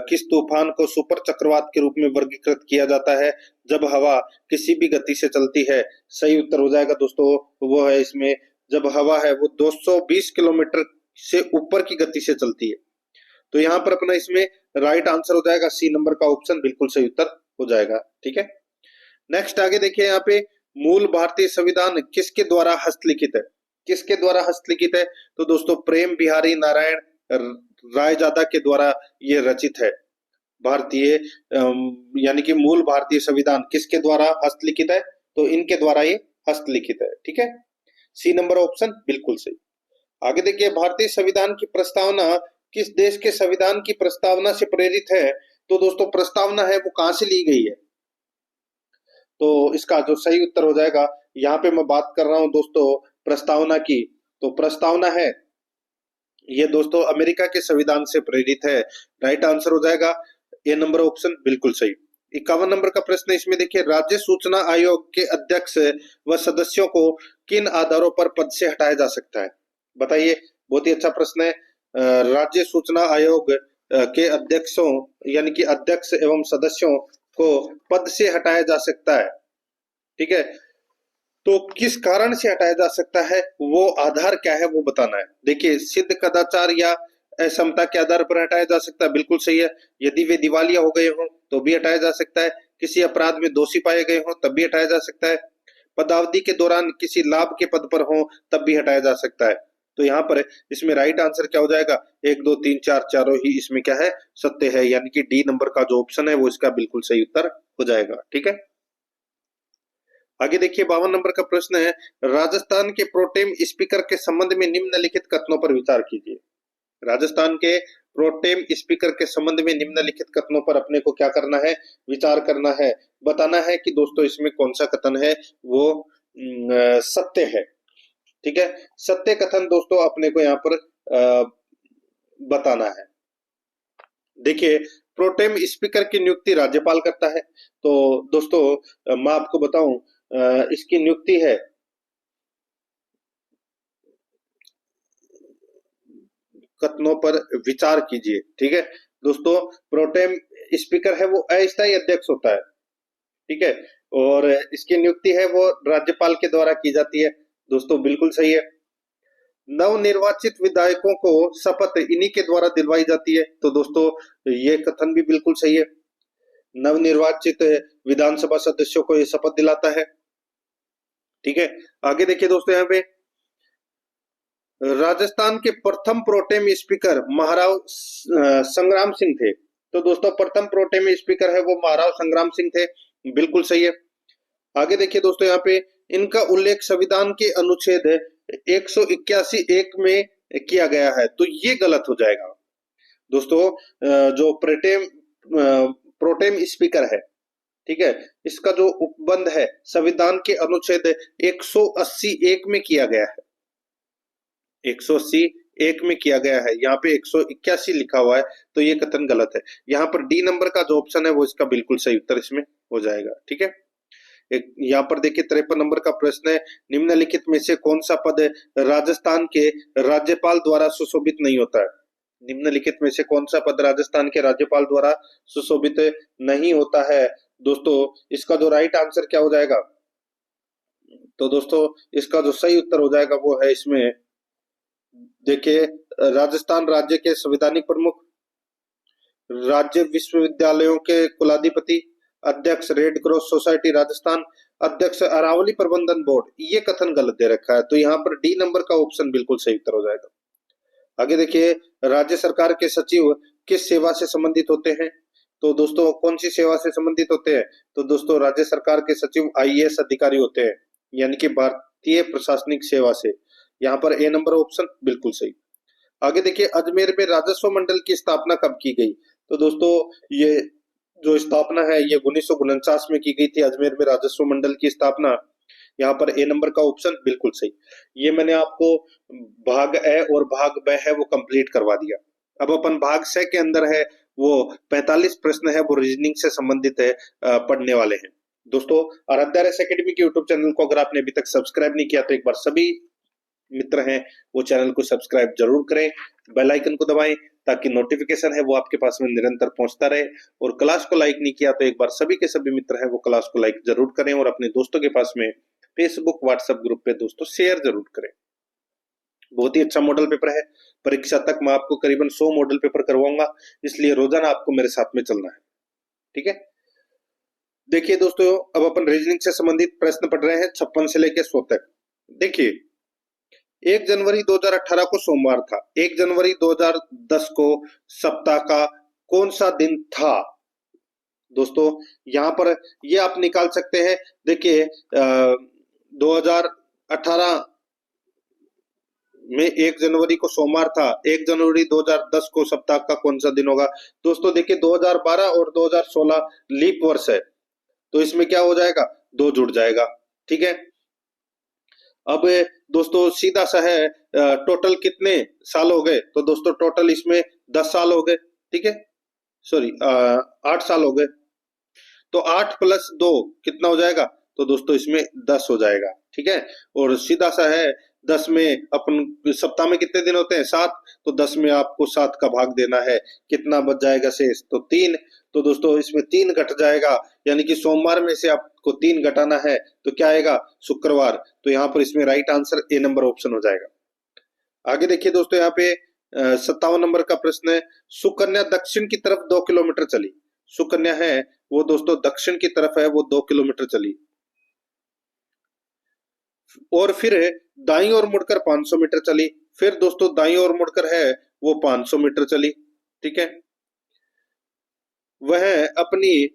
किस तूफान को सुपर चक्रवात के रूप में वर्गीकृत किया जाता है? जब हवा किसी भी गति से चलती है। सही उत्तर हो जाएगा दोस्तों वो है इसमें, जब हवा है वो 220 किलोमीटर से ऊपर की गति से चलती है। तो यहाँ पर अपना इसमें राइट आंसर हो जाएगा सी नंबर का ऑप्शन बिल्कुल सही उत्तर हो जाएगा। ठीक है। नेक्स्ट आगे देखिए यहाँ पे मूल भारतीय संविधान किसके द्वारा हस्तलिखित है? किसके द्वारा हस्तलिखित है? तो दोस्तों प्रेम बिहारी नारायण रायजादा के द्वारा ये रचित है। भारतीय यानी कि मूल भारतीय संविधान किसके द्वारा हस्तलिखित है? तो इनके द्वारा ये हस्तलिखित है। ठीक है, सी नंबर ऑप्शन बिल्कुल सही। आगे देखिए भारतीय संविधान की प्रस्तावना किस देश के संविधान की प्रस्तावना से प्रेरित है? तो दोस्तों प्रस्तावना है वो कहां से ली गई है? तो इसका जो सही उत्तर हो जाएगा, यहाँ पे मैं बात कर रहा हूं दोस्तों प्रस्तावना की, तो प्रस्तावना है ये दोस्तों अमेरिका के संविधान से प्रेरित है। राइट आंसर हो जाएगा ए नंबर ऑप्शन बिल्कुल सही। 51 नंबर का प्रश्न, इसमें देखिए राज्य सूचना आयोग के अध्यक्ष व सदस्यों को किन आधारों पर पद से हटाया जा सकता है? बताइए, बहुत ही अच्छा प्रश्न है। राज्य सूचना आयोग के अध्यक्षों यानी कि अध्यक्ष एवं सदस्यों को पद से हटाया जा सकता है। ठीक है, तो किस कारण से हटाया जा सकता है, वो आधार क्या है वो बताना है। देखिए, सिद्ध कदाचार या असमता के आधार पर हटाया जा सकता है, बिल्कुल सही है। यदि वे दिवालिया हो गए हों तो भी हटाया जा सकता है। किसी अपराध में दोषी पाए गए हों तब भी हटाया जा सकता है। पदावधि के दौरान किसी लाभ के पद पर हों तब भी हटाया जा सकता है। तो यहाँ पर इसमें राइट आंसर क्या हो जाएगा, 1 2 3 4 चारों ही इसमें क्या है, सत्य है, यानी कि डी नंबर का जो ऑप्शन है वो इसका बिल्कुल सही उत्तर हो जाएगा। ठीक है, आगे देखिए 52 नंबर का प्रश्न है, राजस्थान के प्रोटेम स्पीकर के संबंध में निम्नलिखित कथनों पर विचार कीजिए। राजस्थान के प्रोटेम स्पीकर के संबंध में निम्नलिखित कथनों पर अपने को क्या करना है, विचार करना है, बताना है कि दोस्तों इसमें कौन सा कथन है वो सत्य है। ठीक है, सत्य कथन दोस्तों अपने को यहाँ पर बताना है। देखिए, प्रोटेम स्पीकर की नियुक्ति राज्यपाल करता है। तो दोस्तों मैं आपको बताऊं, इसकी नियुक्ति है कथनों पर विचार कीजिए। ठीक है दोस्तों, प्रोटेम स्पीकर है वो अस्थायी अध्यक्ष होता है। ठीक है, और इसकी नियुक्ति है वो राज्यपाल के द्वारा की जाती है। दोस्तों बिल्कुल सही है। नवनिर्वाचित विधायकों को शपथ इन्हीं के द्वारा दिलवाई जाती है। तो दोस्तों ये कथन भी बिल्कुल सही है, नवनिर्वाचित विधानसभा सदस्यों को ये शपथ दिलाता है। ठीक है, आगे देखिए दोस्तों, यहाँ पे राजस्थान के प्रथम प्रोटेम स्पीकर महाराव संग्राम सिंह थे। तो दोस्तों प्रथम प्रोटेम स्पीकर है वो महाराव संग्राम सिंह थे, बिल्कुल सही है। आगे देखिए दोस्तों, यहाँ पे इनका उल्लेख संविधान के अनुच्छेद 181(1) में किया गया है, तो ये गलत हो जाएगा। दोस्तों जो प्रोटेम स्पीकर है, ठीक है, इसका जो उपबंध है संविधान के अनुच्छेद 180(1) में किया गया है, 180(1) में किया गया है, यहाँ पे 181 लिखा हुआ है, तो ये कथन गलत है। यहाँ पर डी नंबर का जो ऑप्शन है वो इसका बिल्कुल सही उत्तर इसमें हो जाएगा। ठीक है, यहाँ पर देखिए 53 नंबर का प्रश्न है, निम्नलिखित में से कौन सा पद राजस्थान के राज्यपाल द्वारा सुशोभित नहीं होता है। निम्नलिखित में से कौन सा पद राजस्थान के राज्यपाल द्वारा सुशोभित नहीं होता है। दोस्तों इसका जो राइट आंसर क्या हो जाएगा, तो दोस्तों इसका जो सही उत्तर हो जाएगा वो है इसमें, देखिए, राजस्थान राज्य के संवैधानिक प्रमुख, राज्य विश्वविद्यालयों के कुलाधिपति, अध्यक्ष रेड क्रॉस सोसाइटी राजस्थान, अध्यक्ष अरावली प्रबंधन बोर्ड। ये कथन गलत दे रखा है, तो यहाँ पर डी नंबर का ऑप्शन बिल्कुल सही उत्तर हो जाएगा। आगे देखिए, राज्य सरकार के सचिव किस सेवा से संबंधित होते हैं। तो दोस्तों कौन सी सेवा से संबंधित होते हैं, तो दोस्तों राज्य सरकार के सचिव आईएएस अधिकारी होते हैं, यानी कि भारतीय प्रशासनिक सेवा से। यहाँ पर ए नंबर ऑप्शन बिल्कुल सही। आगे देखिए, अजमेर में राजस्व मंडल की स्थापना कब की गई। तो दोस्तों ये जो स्थापना है ये 1949 में की गई थी, अजमेर में राजस्व मंडल की स्थापना। यहाँ पर ए नंबर का ऑप्शन बिल्कुल सही। ये मैंने आपको भाग ए और भाग ब है वो कंप्लीट करवा दिया। अब अपन भाग स के अंदर है वो 45 प्रश्न है वो रीजनिंग से संबंधित है, पढ़ने वाले हैं। दोस्तों आराध्या रेस एकेडमी के यूट्यूब चैनल को अगर आपने अभी तक सब्सक्राइब नहीं किया तो एक बार सभी मित्र हैं वो चैनल को सब्सक्राइब जरूर करें, बेल आइकन को दबाएं ताकि नोटिफिकेशन है वो आपके पास में निरंतर पहुंचता रहे। और क्लास को लाइक नहीं किया तो एक बार सभी के सभी मित्र हैं वो क्लास को लाइक जरूर करें और अपने दोस्तों के पास में फेसबुक व्हाट्सएप ग्रुप पे दोस्तों शेयर जरूर करें। बहुत ही अच्छा मॉडल पेपर है, परीक्षा तक मैं आपको करीबन 100 मॉडल पेपर करवाऊंगा, इसलिए रोजाना आपको मेरे साथ में चलना है। ठीक है, देखिए दोस्तों अब अपन रीजनिंग से संबंधित प्रश्न पढ़ रहे हैं 56 से लेकर 100 तक। देखिए 1 जनवरी 2018 को सोमवार था, 1 जनवरी 2010 को सप्ताह का कौन सा दिन था। दोस्तों यहाँ पर ये आप निकाल सकते हैं। देखिए 2018 में 1 जनवरी को सोमवार था, 1 जनवरी 2010 को सप्ताह का कौन सा दिन होगा। दोस्तों देखिए 2012 और 2016 लीप वर्ष है, तो इसमें क्या हो जाएगा, 2 जुड़ जाएगा। ठीक है, अब दोस्तों सीधा सा है, टोटल कितने साल हो गए, तो दोस्तों टोटल इसमें 10 साल हो गए। ठीक है, सॉरी 8 साल हो गए, तो 8 + 2 कितना हो जाएगा, तो दोस्तों इसमें 10 हो जाएगा। ठीक है, और सीधा सा है 10 में अपन सप्ताह में कितने दिन होते हैं? 7। तो 10 में आपको 7 का भाग देना है, कितना बच जाएगा शेष? तो 3। तो दोस्तों इसमें 3 घट जाएगा, यानी कि सोमवार में से आपको 3 घटाना है, तो क्या आएगा? शुक्रवार। तो यहाँ पर इसमें right answer A number option हो जाएगा। आगे देखिए दोस्तों, यहाँ पे 57 नंबर का प्रश्न है, सुकन्या दक्षिण की तरफ 2 किलोमीटर चली। सुकन्या है वो दोस्तों दक्षिण की तरफ है, वो 2 किलोमीटर चली, और फिर दाईं ओर मुड़कर 500 मीटर चली। फिर दोस्तों दाईं ओर मुड़कर है वो 500 मीटर चली। ठीक है, वह अपनी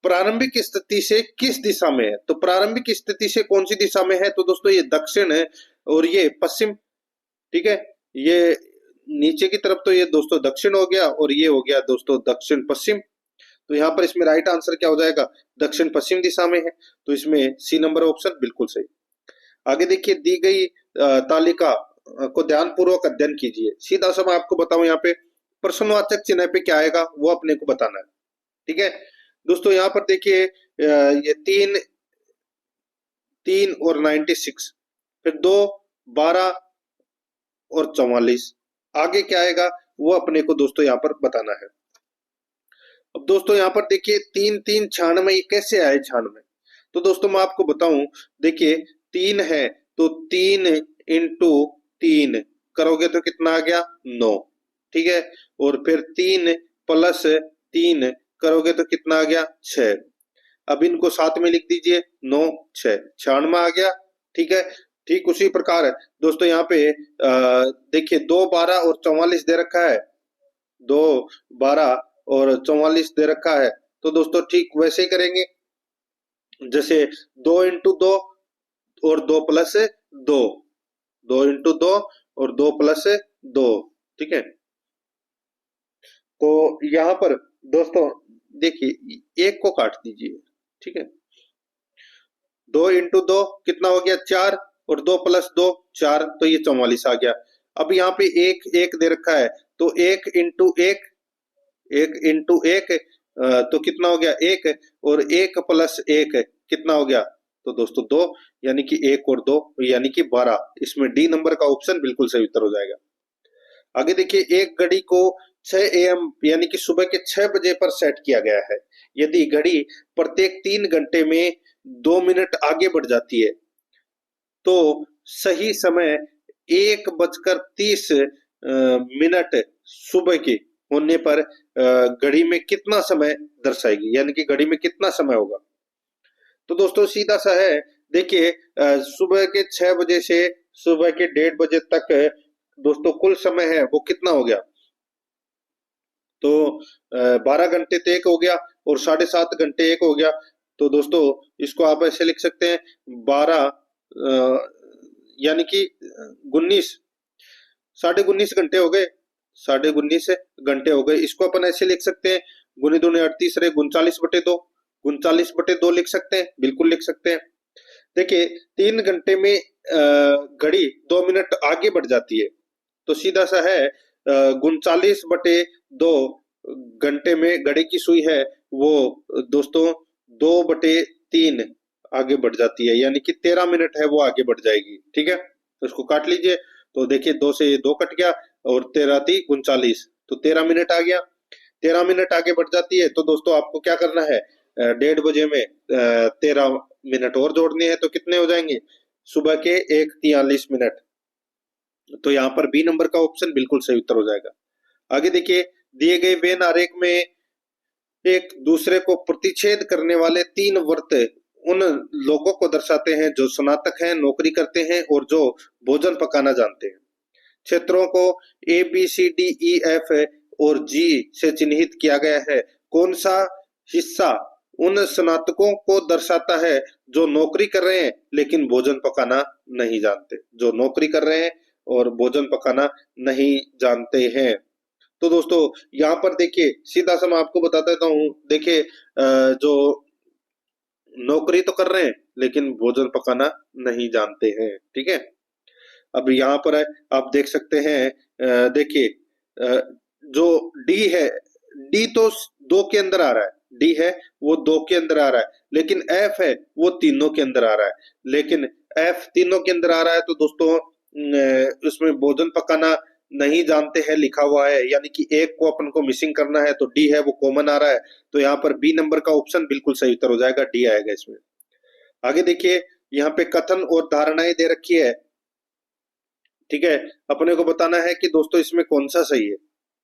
प्रारंभिक स्थिति से किस दिशा में है? तो प्रारंभिक स्थिति से कौन सी दिशा में है? तो दोस्तों ये दक्षिण है और ये पश्चिम। ठीक है, ये नीचे की तरफ तो ये दोस्तों दक्षिण हो गया, और ये हो गया दोस्तों दक्षिण पश्चिम। तो यहाँ पर इसमें राइट आंसर क्या हो जाएगा? दक्षिण पश्चिम दिशा में है, तो इसमें सी नंबर ऑप्शन बिल्कुल सही। आगे देखिए, दी गई तालिका को ध्यानपूर्वक अध्ययन कीजिए। सीधा सा मैं आपको बताऊं, यहाँ पे प्रश्नवाचक चिन्ह पे क्या आएगा वो अपने को बताना है। ठीक है दोस्तों, यहाँ पर देखिए ये 3 और 96, फिर 2, 12 और 44, आगे क्या आएगा वो अपने को दोस्तों यहाँ पर बताना है। अब दोस्तों यहाँ पर देखिए 3 3 96, ये कैसे आए 96? तो दोस्तों मैं आपको बताऊं, देखिए 3 है तो 3 इंटू 3 करोगे तो कितना आ गया? 9। ठीक है, और फिर 3 प्लस 3 करोगे तो कितना आ गया? 6। अब इनको साथ में लिख दीजिए, 9 6 96 आ गया। ठीक है, ठीक उसी प्रकार है दोस्तों यहाँ पे देखिए 2 12 और 44 दे रखा है, 2 12 और 44 दे रखा है। तो दोस्तों ठीक वैसे ही करेंगे, जैसे 2 इंटू 2 और 2 प्लस 2, 2 इंटू 2 और 2 प्लस 2। ठीक है, तो यहाँ पर दोस्तों देखिए एक को काट दीजिए। ठीक है, 2 इंटू 2 कितना हो गया? 4, और 2 प्लस 2 4, तो ये 44 आ गया। अब यहाँ पे एक एक दे रखा है, तो 1 इंटू 1, 1 इंटू 1 तो कितना हो गया? 1, और 1 प्लस 1 कितना हो गया? तो दोस्तों 2, यानी कि 1 और 2 यानी कि 12। इसमें डी नंबर का ऑप्शन बिल्कुल सही उत्तर हो जाएगा। आगे देखिए, एक घड़ी को 6 AM यानी कि सुबह के 6 बजे पर सेट किया गया है। यदि घड़ी प्रत्येक 3 घंटे में 2 मिनट आगे बढ़ जाती है, तो सही समय 1:30 सुबह के होने पर घड़ी में कितना समय दर्शाएगी, यानी कि घड़ी में कितना समय होगा? तो दोस्तों सीधा सा है, देखिए सुबह के 6 बजे से सुबह के 1:30 बजे तक दोस्तों कुल समय है वो कितना हो गया? तो 12 घंटे तो एक हो गया, और 7.5 घंटे एक हो गया। तो दोस्तों इसको आप ऐसे लिख सकते हैं, 12 यानी कि 19, 19.5 घंटे हो गए, 19.5 घंटे हो गए। इसको अपन ऐसे लिख सकते हैं, गुनी दूनी 38 रहे 39/2, 39/2 लिख सकते हैं, बिल्कुल लिख सकते हैं। देखिए 3 घंटे में घड़ी 2 मिनट आगे बढ़ जाती है, तो सीधा सा है 39/2 घंटे में घड़ी की सुई है वो दोस्तों 2/3 आगे बढ़ जाती है, यानी कि 13 मिनट है वो आगे बढ़ जाएगी। ठीक है, तो इसको काट लीजिए, तो देखिए 2 से 2 कट गया, और 13 × 3 = 39, तो 13 मिनट आ गया। 13 मिनट आगे बढ़ जाती है, तो दोस्तों आपको क्या करना है? 1:30 बजे में 13 मिनट और जोड़ने हैं, तो कितने हो जाएंगे? सुबह के 1:43। तो यहाँ पर बी नंबर का ऑप्शन बिल्कुल सही उत्तर हो जाएगा। आगे देखिए, दिए गए वेन आरेख में एक दूसरे को प्रतिच्छेद करने वाले 3 वृत्त उन लोगों को दर्शाते हैं जो स्नातक हैं, नौकरी करते हैं और जो भोजन पकाना जानते हैं। क्षेत्रों को A B C D E F और G से चिन्हित किया गया है। कौन सा हिस्सा उन स्नातकों को दर्शाता है जो नौकरी कर रहे हैं लेकिन भोजन पकाना नहीं जानते? जो नौकरी कर रहे हैं और भोजन पकाना नहीं जानते हैं। तो दोस्तों यहाँ पर देखिए सीधा सा मैं आपको बता देता हूँ, देखिए जो नौकरी तो कर रहे हैं लेकिन भोजन पकाना नहीं जानते हैं। ठीक है, अब यहाँ पर आप देख सकते हैं, देखिए जो डी है, डी तो 2 के अंदर आ रहा है, डी है वो 2 के अंदर आ रहा है, लेकिन एफ है वो तीनों के अंदर आ रहा है। लेकिन एफ तीनों के अंदर आ रहा है तो दोस्तों उसमें भोजन पकाना नहीं जानते हैं लिखा हुआ है, यानी कि एक को अपन को मिसिंग करना है, तो डी है वो कॉमन आ रहा है। तो यहाँ पर बी नंबर का ऑप्शन बिल्कुल सही उत्तर हो जाएगा, डी आएगा इसमें। आगे देखिए, यहाँ पे कथन और धारणाएं दे रखी है, ठीक है। अपने को बताना है कि दोस्तों इसमें कौन सा सही है,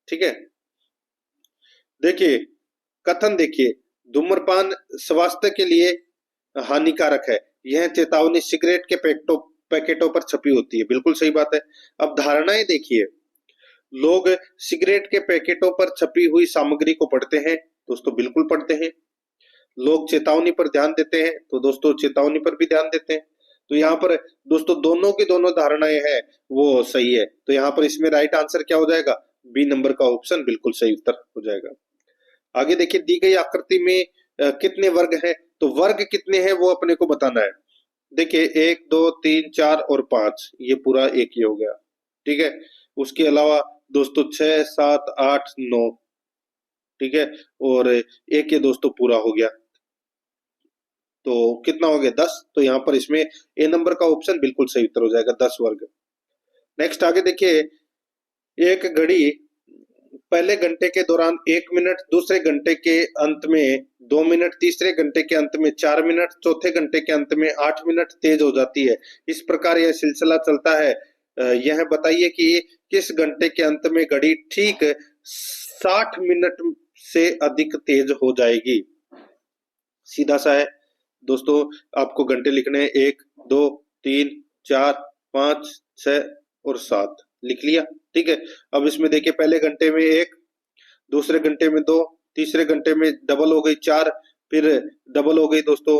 ठीक है। देखिए कथन, देखिए धूम्रपान स्वास्थ्य के लिए हानिकारक है, यह चेतावनी सिगरेट के पैकेटों पर छपी होती है, बिल्कुल सही बात है। अब धारणाएं देखिए, लोग सिगरेट के पैकेटों पर छपी हुई सामग्री को पढ़ते हैं, दोस्तों बिल्कुल पढ़ते हैं। लोग चेतावनी पर ध्यान देते हैं, तो दोस्तों चेतावनी पर भी ध्यान देते हैं। तो यहाँ पर दोस्तों दोनों की दोनों धारणाएं हैं वो सही है, तो यहाँ पर इसमें राइट आंसर क्या हो जाएगा, बी नंबर का ऑप्शन बिल्कुल सही उत्तर हो जाएगा। आगे देखिए, दी गई आकृति में कितने वर्ग हैं, तो वर्ग कितने हैं वो अपने को बताना है। देखिए 1 2 3 4 और 5, ये पूरा एक ही हो गया, ठीक है। उसके अलावा दोस्तों 6 7 8 9, ठीक है, और एक ये दोस्तों पूरा हो गया, तो कितना हो गया 10। तो यहाँ पर इसमें ए नंबर का ऑप्शन बिल्कुल सही उत्तर हो जाएगा, 10 वर्ग। नेक्स्ट आगे देखिए, एक घड़ी पहले घंटे के दौरान 1 मिनट, दूसरे घंटे के अंत में 2 मिनट, तीसरे घंटे के अंत में 4 मिनट, चौथे घंटे के अंत में 8 मिनट तेज हो जाती है। इस प्रकार यह सिलसिला चलता है। यह बताइए कि किस घंटे के अंत में घड़ी ठीक 60 मिनट से अधिक तेज हो जाएगी। सीधा सा है दोस्तों, आपको घंटे लिखने हैं 1 2 3 4 5 6 और 7, लिख लिया, ठीक है। अब इसमें देखिए, पहले घंटे में 1, दूसरे घंटे में 2, तीसरे घंटे में डबल हो गई 4, फिर डबल हो गई दोस्तों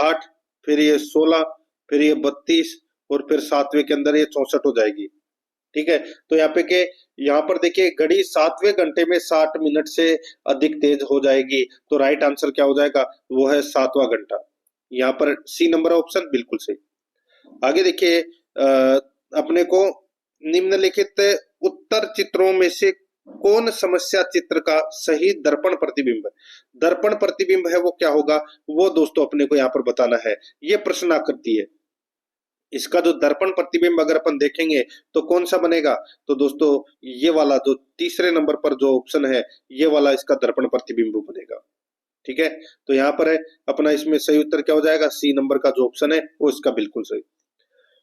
8, फिर ये 16, फिर ये 32 और फिर 7वें के अंदर ये 64 हो जाएगी, ठीक है। तो यहाँ पर देखिए, घड़ी 7वें घंटे में 60 मिनट से अधिक तेज हो जाएगी, तो राइट आंसर क्या हो जाएगा, वो है 7वां घंटा। यहाँ पर सी नंबर ऑप्शन बिल्कुल सही। आगे देखिए, अपने को निम्नलिखित उत्तर चित्रों में से कौन समस्या चित्र का सही दर्पण प्रतिबिंब है। दर्पण प्रतिबिंब है वो क्या होगा, वो दोस्तों अपने को यहाँ पर बताना है। ये प्रश्न आकृति है, इसका जो दर्पण प्रतिबिंब अगर अपन देखेंगे तो कौन सा बनेगा, तो दोस्तों ये वाला जो तीसरे नंबर पर जो ऑप्शन है, ये वाला इसका दर्पण प्रतिबिंब बनेगा, ठीक है। तो यहाँ पर है अपना, इसमें सही उत्तर क्या हो जाएगा, सी नंबर का जो ऑप्शन है वो इसका बिल्कुल सही।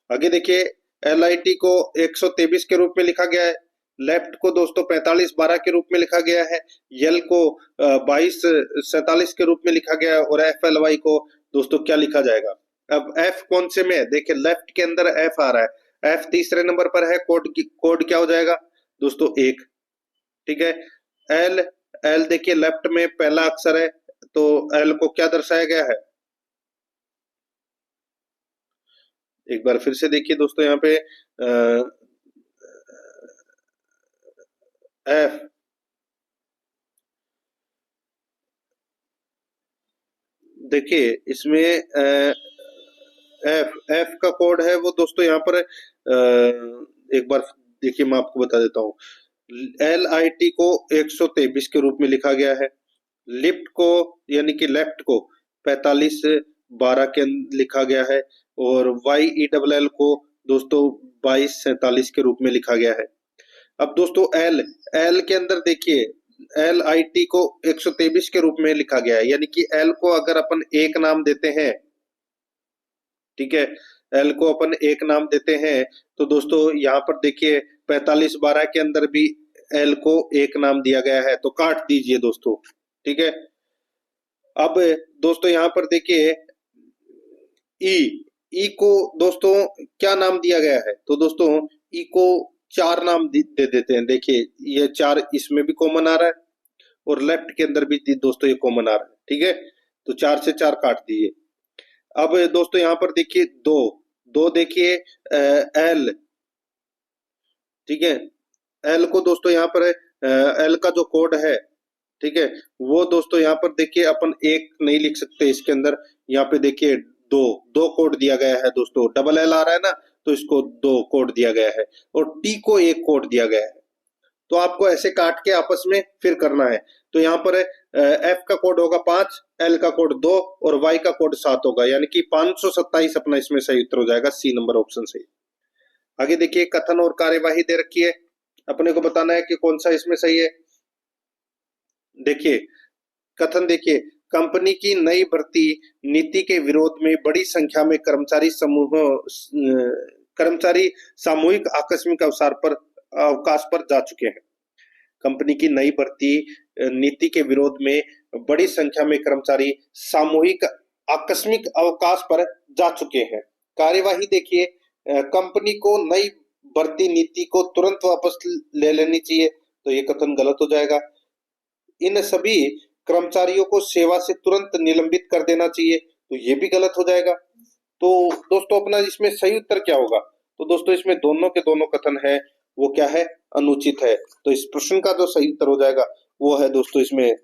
आगे देखिए, LIT को 123 के रूप में लिखा गया है, लेफ्ट को दोस्तों 45-12 के रूप में लिखा गया है, यल को 22-47 के रूप में लिखा गया है, और FLY को दोस्तों क्या लिखा जाएगा। अब F कौन से में है, देखिए लेफ्ट के अंदर F आ रहा है, F तीसरे नंबर पर है, कोड क्या हो जाएगा दोस्तों 1, ठीक है। L देखिए लेफ्ट में पहला अक्षर है, तो L को क्या दर्शाया गया है, एक बार फिर से देखिए दोस्तों, यहाँ पे F, देखिए इसमें F का कोड है वो दोस्तों यहाँ पर एक बार देखिए, मैं आपको बता देता हूँ। LIT को 123 के रूप में लिखा गया है, लिफ्ट को यानी कि लेफ्ट को 45-12 के लिखा गया है, और YELL को दोस्तों 22-47 के रूप में लिखा गया है। अब दोस्तों L के अंदर देखिए, LIT को 123 के रूप में लिखा गया है, यानी कि L को अगर अपन एक नाम देते हैं, ठीक है, L को अपन एक नाम देते हैं, तो दोस्तों यहाँ पर देखिए 45-12 के अंदर भी L को एक नाम दिया गया है, तो काट दीजिए दोस्तों, ठीक है। अब दोस्तों यहाँ पर देखिए, ई को दोस्तों क्या नाम दिया गया है, तो दोस्तों ई को 4 नाम दे देते हैं। देखिए ये 4 इसमें भी कॉमन आ रहा है, और लेफ्ट के अंदर भी दोस्तों ये कॉमन आ रहा है, ठीक है। तो 4 से 4 काट दीजिए। अब दोस्तों यहाँ पर देखिए 2 देखिए L, ठीक है। L को दोस्तों यहाँ पर L का जो कोड है, ठीक है, वो दोस्तों यहाँ पर देखिए अपन एक नहीं लिख सकते इसके अंदर, यहाँ पे देखिए 2 कोड दिया गया है दोस्तों, डबल L आ रहा है ना, तो इसको 2 कोड दिया गया है, और T को 1 कोड दिया गया है। तो आपको ऐसे काट के आपस में फिर करना है। तो यहाँ पर एफ का कोड होगा 5, एल का कोड 2 और वाई का कोड 7 होगा, यानी कि 527 अपना इसमें सही उत्तर हो जाएगा, सी नंबर ऑप्शन सही। आगे देखिए, कथन और कार्यवाही दे रखी है, अपने को बताना है कि कौन सा इसमें सही है। देखिए कथन, देखिए कंपनी की नई भर्ती नीति के विरोध में बड़ी संख्या में कर्मचारी सामूहिक आकस्मिक अवकाश पर जा चुके हैं। कंपनी की नई भर्ती नीति के विरोध में बड़ी संख्या में कर्मचारी सामूहिक आकस्मिक अवकाश पर जा चुके हैं। कार्यवाही देखिए, कंपनी को नई भर्ती नीति को तुरंत वापस ले लेनी चाहिए, तो ये कथन गलत हो जाएगा। इन सभी कर्मचारियों को सेवा से तुरंत निलंबित कर देना चाहिए, तो ये भी गलत हो जाएगा। तो दोस्तों अपना इसमें सही उत्तर क्या होगा? तो दोस्तों इसमें दोनों के दोनों कथन है वो क्या है? अनुचित है। तो इस प्रश्न का जो सही उत्तर हो जाएगा वो है दोस्तों इसमें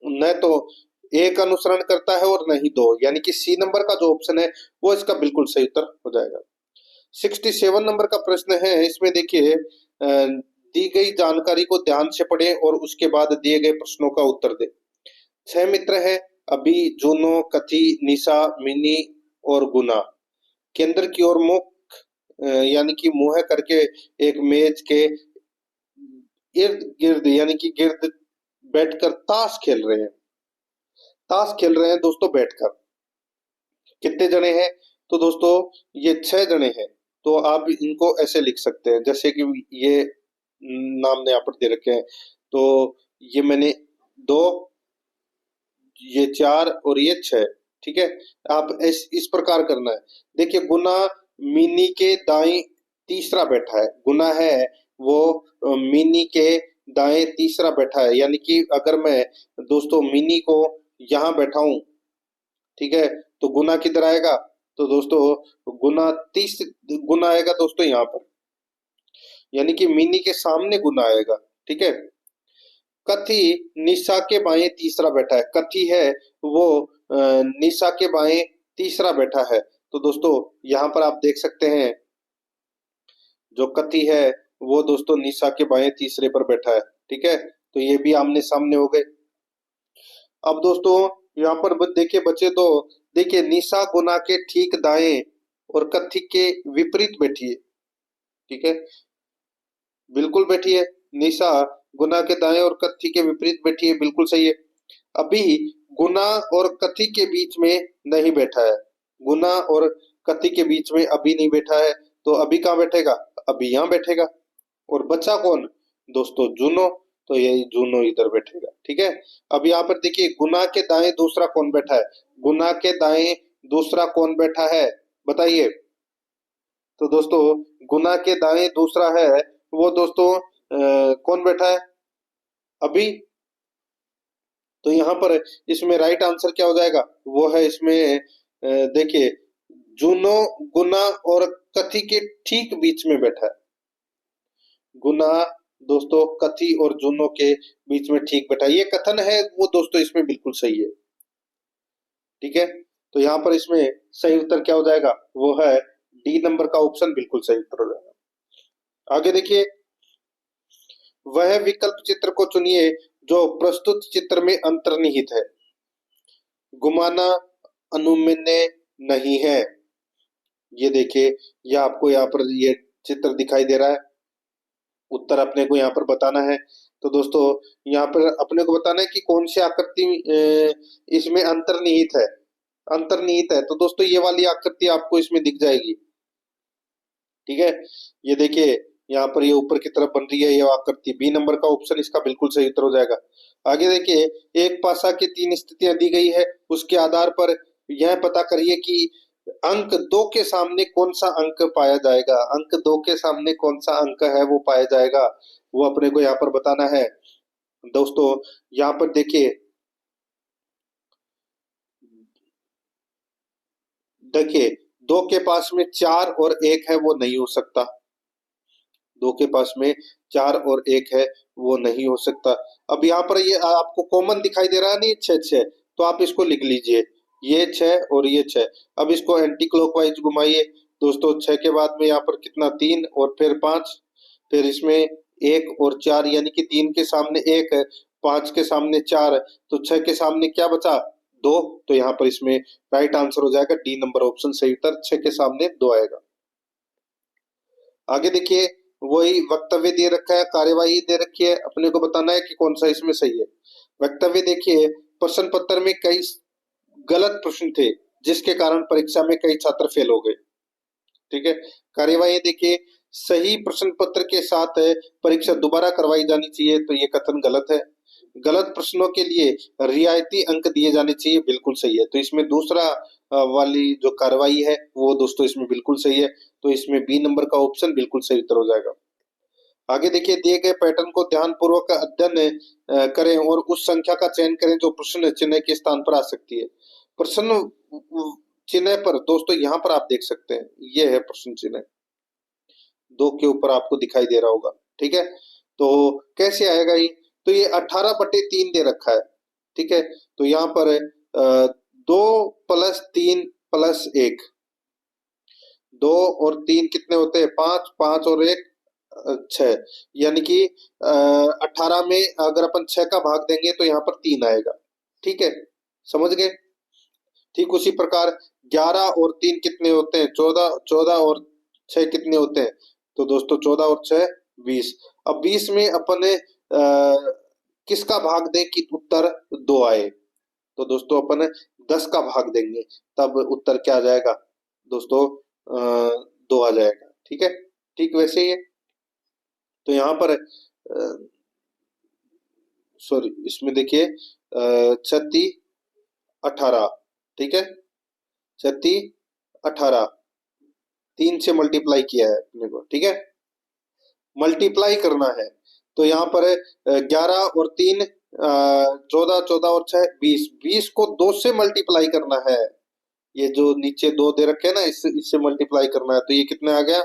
न तो एक अनुसरण करता है और न ही दो, यानी कि सी नंबर का जो ऑप्शन है वो इसका बिल्कुल सही उत्तर हो जाएगा। 67 नंबर का प्रश्न है, इसमें देखिए दी गई जानकारी को ध्यान से पढ़ें और उसके बाद दिए गए प्रश्नों का उत्तर दें। 6 मित्र हैं, अभी, जूनो, कथी, निशा, मिनी और गुना। केंद्र की ओर मुख यानी कि मुंह करके एक मेज के इर्द गिर्द यानी कि गिर्द बैठकर ताश खेल रहे हैं। ताश खेल रहे हैं दोस्तों बैठकर। कितने जने हैं? तो दोस्तों ये 6 जने हैं। तो आप इनको ऐसे लिख सकते हैं, जैसे कि ये नाम ने यहाँ पर दे रखे हैं, तो ये मैंने 2, ये 4 और ये 6, ठीक है। आप इस प्रकार करना है। देखिए गुना मिनी के दाएं तीसरा बैठा है, गुना है वो मिनी के दाएं तीसरा बैठा है, यानी कि अगर मैं दोस्तों मिनी को यहाँ बैठाऊं, ठीक है, तो गुना किधर आएगा? तो दोस्तों गुना आएगा दोस्तों यहाँ पर, यानी कि मिनी के सामने गुना आएगा, ठीक है। कथी निशा के बाएं तीसरा बैठा है, कथी है वो निशा के बाएं तीसरा बैठा है, तो दोस्तों यहाँ पर आप देख सकते हैं जो कथी है वो दोस्तों निशा के बाएं तीसरे पर बैठा है, ठीक है। तो ये भी आमने सामने हो गए। अब दोस्तों यहाँ पर देखिए बचे तो, देखिए निशा गुना के ठीक दाएं और कथी के विपरीत बैठी है, ठीक है, बिल्कुल बैठी है। निशा गुना के दाएं और कथी के विपरीत बैठी है, बिल्कुल सही है। अभी गुना और कथी के बीच में नहीं बैठा है, गुना और कथी के बीच में अभी नहीं बैठा है, तो अभी कहाँ बैठेगा? अभी यहाँ बैठेगा। और बचा कौन? दोस्तों जूनो, तो यही जूनो इधर बैठेगा, ठीक है। अब यहाँ पर देखिए गुना के दाएं दूसरा कौन बैठा है? गुना के दाएं दूसरा कौन बैठा है बताइए? तो दोस्तों गुना के दाएं दूसरा है वो दोस्तों कौन बैठा है? अभी। तो यहाँ पर इसमें राइट आंसर क्या हो जाएगा? वो है इसमें देखिए जूनो गुना और कथी के ठीक बीच में बैठा है। गुना दोस्तों कथी और जूनो के बीच में ठीक बैठा है, ये कथन है वो दोस्तों इसमें बिल्कुल सही है, ठीक है। तो यहाँ पर इसमें सही उत्तर क्या हो जाएगा? वो है डी नंबर का ऑप्शन बिल्कुल सही उत्तर हो जाएगा। आगे देखिए, वह विकल्प चित्र को चुनिए जो प्रस्तुत चित्र में अंतर्निहित है। घुमाना अनुमेय नहीं है, ये देखिए ये आपको यहाँ पर ये चित्र दिखाई दे रहा है, उत्तर अपने को यहाँ पर बताना है। तो दोस्तों यहाँ पर अपने को बताना है कि कौन सी आकृति इसमें अंतर्निहित है, अंतर्निहित है। तो दोस्तों ये वाली आकृति आपको इसमें दिख जाएगी, ठीक है। ये देखिए यहाँ पर ये ऊपर की तरफ बन रही है ये आकृति, बी नंबर का ऑप्शन इसका बिल्कुल सही उत्तर हो जाएगा। आगे देखिए, एक पासा की 3 स्थितियां दी गई है, उसके आधार पर यह पता करिए कि अंक 2 के सामने कौन सा अंक पाया जाएगा। अंक 2 के सामने कौन सा अंक है वो पाया जाएगा, वो अपने को यहाँ पर बताना है। दोस्तों यहाँ पर देखिए, देखिए 2 के पास में 4 और 1 है वो नहीं हो सकता, 2 के पास में 4 और 1 है वो नहीं हो सकता। अब यहाँ पर ये आपको कॉमन दिखाई दे रहा है नहीं, 6 तो आप इसको लिख लीजिए, ये 6 और ये 6। अब इसको एंटी क्लॉकवाइज घुमाइए दोस्तों, 6 के बाद में यहाँ पर कितना 3 और फिर 5, फिर इसमें 1 और 4 यानी कि 3 के सामने 1 है 5 के सामने 4, तो 6 के सामने क्या बचा? 2। तो यहाँ पर इसमें राइट आंसर हो जाएगा डी नंबर ऑप्शन सही उत्तर, 6 के सामने 2 आएगा। आगे देखिए, वही वक्तव्य दे रखा है, कार्यवाही दे रखी है, अपने को बताना है कि कौन सा इसमें सही है। वक्तव्य देखिए, प्रश्न पत्र में कई गलत प्रश्न थे जिसके कारण परीक्षा में कई छात्र फेल हो गए। ठीक है। कार्यवाही देखिए, सही प्रश्न पत्र के साथ परीक्षा दोबारा करवाई जानी चाहिए, तो ये कथन गलत है। गलत प्रश्नों के लिए रियायती अंक दिए जाने चाहिए, बिल्कुल सही है। तो इसमें दूसरा वाली जो कार्रवाई है वो दोस्तों इसमें बिल्कुल सही है, तो इसमें बी नंबर का ऑप्शन बिल्कुल सही उत्तर हो जाएगा। आगे देखिए, दिए गए पैटर्न को ध्यानपूर्वक अध्ययन करें और उस संख्या का चयन करें जो प्रश्न चिन्ह के स्थान पर आ सकती है। प्रश्न चिन्ह पर दोस्तों यहाँ पर आप देख सकते हैं, ये है प्रश्न चिन्ह, 2 के ऊपर आपको दिखाई दे रहा होगा। ठीक है। तो कैसे आएगा ये? तो ये 18/3 दे रखा है। ठीक है। तो यहाँ पर 2 + 3 + 1, 2 और 3 कितने होते हैं? 5, 5 और 1 6, यानी कि 18 में अगर अपन 6 का भाग देंगे तो यहाँ पर 3 आएगा। ठीक है, समझ गए? ठीक उसी प्रकार 11 और 3 कितने होते हैं? 14, 14 और 6 कितने होते हैं? तो दोस्तों 14 और 6 20। अब 20 में अपन किसका भाग दें कि उत्तर 2 आए? तो दोस्तों अपन 10 का भाग देंगे, तब उत्तर क्या आ जाएगा दोस्तों? 2 आ जाएगा। ठीक है, ठीक वैसे ही है। तो यहाँ पर सॉरी, इसमें देखिए 36 18, ठीक है, 36 18 3 से मल्टीप्लाई किया है अपने को। ठीक है, मल्टीप्लाई करना है, तो यहाँ पर 11 और 3 14, 14 और 6 20, 20 को 2 से मल्टीप्लाई करना है। ये जो नीचे 2 दे रखे हैं ना, इससे मल्टीप्लाई करना है, तो ये कितने आ गया?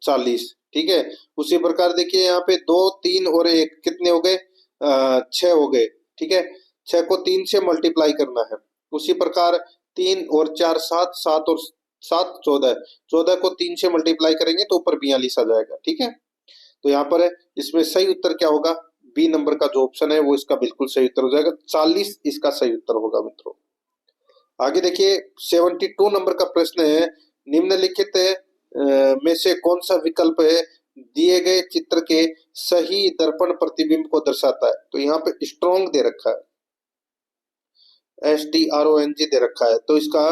40। ठीक है, उसी प्रकार देखिए यहाँ पे 2, 3 और 1 कितने हो गए? 6 हो गए। ठीक है, 6 को 3 से मल्टीप्लाई करना है। उसी प्रकार 3 और 4 7, 7 और 7 14, 14 को 3 से मल्टीप्लाई करेंगे तो ऊपर 42 आ जाएगा। ठीक है, तो यहाँ पर इसमें सही उत्तर क्या होगा? बी नंबर का जो ऑप्शन है वो इसका बिल्कुल सही उत्तर हो जाएगा, 40 इसका सही उत्तर होगा मित्रों। आगे देखिए, 72 नंबर का प्रश्न है, निम्नलिखित में से कौन सा विकल्प है दिए गए चित्र के सही दर्पण प्रतिबिंब को दर्शाता है? तो यहाँ पे स्ट्रॉन्ग दे रखा है, STRONG दे रखा है, तो इसका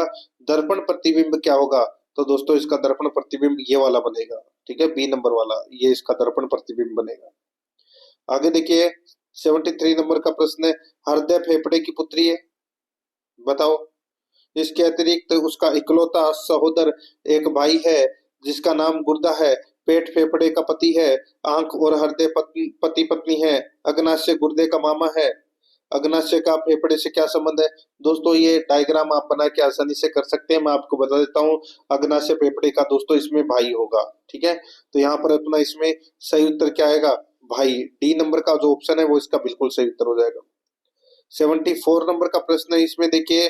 दर्पण प्रतिबिंब क्या होगा? तो दोस्तों इसका दर्पण प्रतिबिंब ये वाला बनेगा। ठीक है, बी नंबर वाला, ये इसका दर्पण प्रतिबिंब बनेगा। आगे देखिए, 73 नंबर का प्रश्न है, हृदय फेफड़े की पुत्री है, बताओ। इसके अतिरिक्त उसका इकलौता सहोदर एक भाई है जिसका नाम गुर्दा है, पेट फेफड़े का पति है, आंख और हृदय पति पत्नी है, अग्नाशय गुर्दे का मामा है। अग्नाशय का फेफड़े से क्या संबंध है? दोस्तों ये डायग्राम आप बना के आसानी से कर सकते हैं, मैं आपको बता देता हूँ। अग्नाशय फेफड़े का दोस्तों इसमें भाई होगा। ठीक है, तो यहाँ पर अपना इसमें सही उत्तर क्या आएगा? भाई। डी नंबर का जो ऑप्शन है वो इसका बिल्कुल सही उत्तर हो जाएगा। 74 नंबर का प्रश्न है, इसमें देखिए,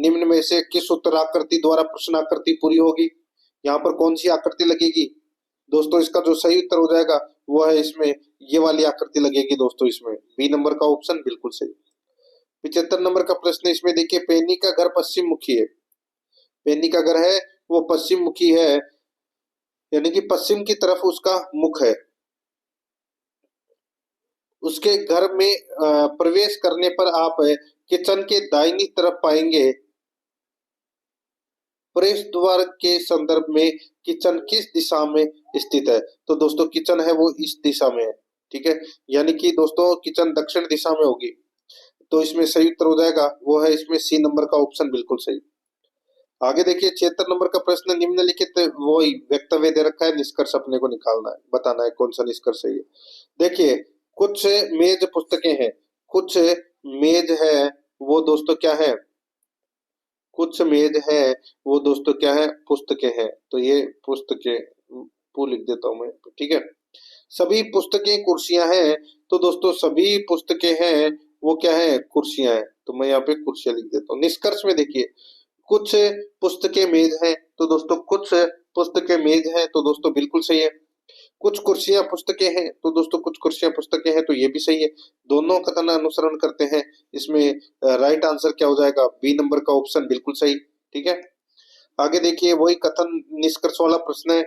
निम्न में से किस उत्तराकृति द्वारा प्रश्न आकृति पूरी होगी? यहाँ पर कौन सी आकृति लगेगी? दोस्तों इसका जो सही उत्तर हो जाएगा वो है इसमें ये वाली आकृति लगेगी दोस्तों, इसमें बी नंबर का ऑप्शन बिल्कुल सही। 75 नंबर का प्रश्न, इसमें देखिए, पेनी का घर पश्चिम मुखी है, पेनी का घर है वो पश्चिम मुखी है, यानी कि पश्चिम की तरफ उसका मुख है। उसके घर में प्रवेश करने पर आप किचन के दाहिनी तरफ पाएंगे। प्रवेश द्वार के संदर्भ में किचन किस दिशा में स्थित है? तो दोस्तों किचन है वो इस दिशा में है। ठीक है, यानी कि दोस्तों किचन दक्षिण दिशा में होगी, तो इसमें सही उत्तर हो जाएगा वो है इसमें सी नंबर का ऑप्शन बिल्कुल सही। आगे देखिए, 76 नंबर का प्रश्न, निम्नलिखित वो वक्तव्य दे रखा है, निष्कर्ष अपने को निकालना है, बताना है कौन सा निष्कर्ष है ये। देखिए, कुछ मेज पुस्तकें हैं, कुछ मेज है वो दोस्तों क्या है? कुछ मेज है वो दोस्तों क्या है? पुस्तकें हैं, तो ये पुस्तकें पू लिख देता हूं मैं। ठीक है, सभी पुस्तकें कुर्सियां हैं, तो दोस्तों सभी पुस्तकें हैं वो क्या है? कुर्सियां हैं, तो मैं यहाँ पे कुर्सियां लिख देता हूँ। निष्कर्ष में देखिए, कुछ पुस्तकें मेज हैं, तो दोस्तों कुछ पुस्तकें मेज हैं, तो दोस्तों बिल्कुल सही है। कुछ कुर्सियां पुस्तकें हैं, तो दोस्तों कुछ कुर्सियां पुस्तकें हैं, तो ये भी सही है। दोनों कथन अनुसरण करते हैं, इसमें राइट आंसर क्या हो जाएगा, बी नंबर का ऑप्शन बिल्कुल सही। ठीक है, आगे देखिए वही कथन निष्कर्ष वाला प्रश्न है।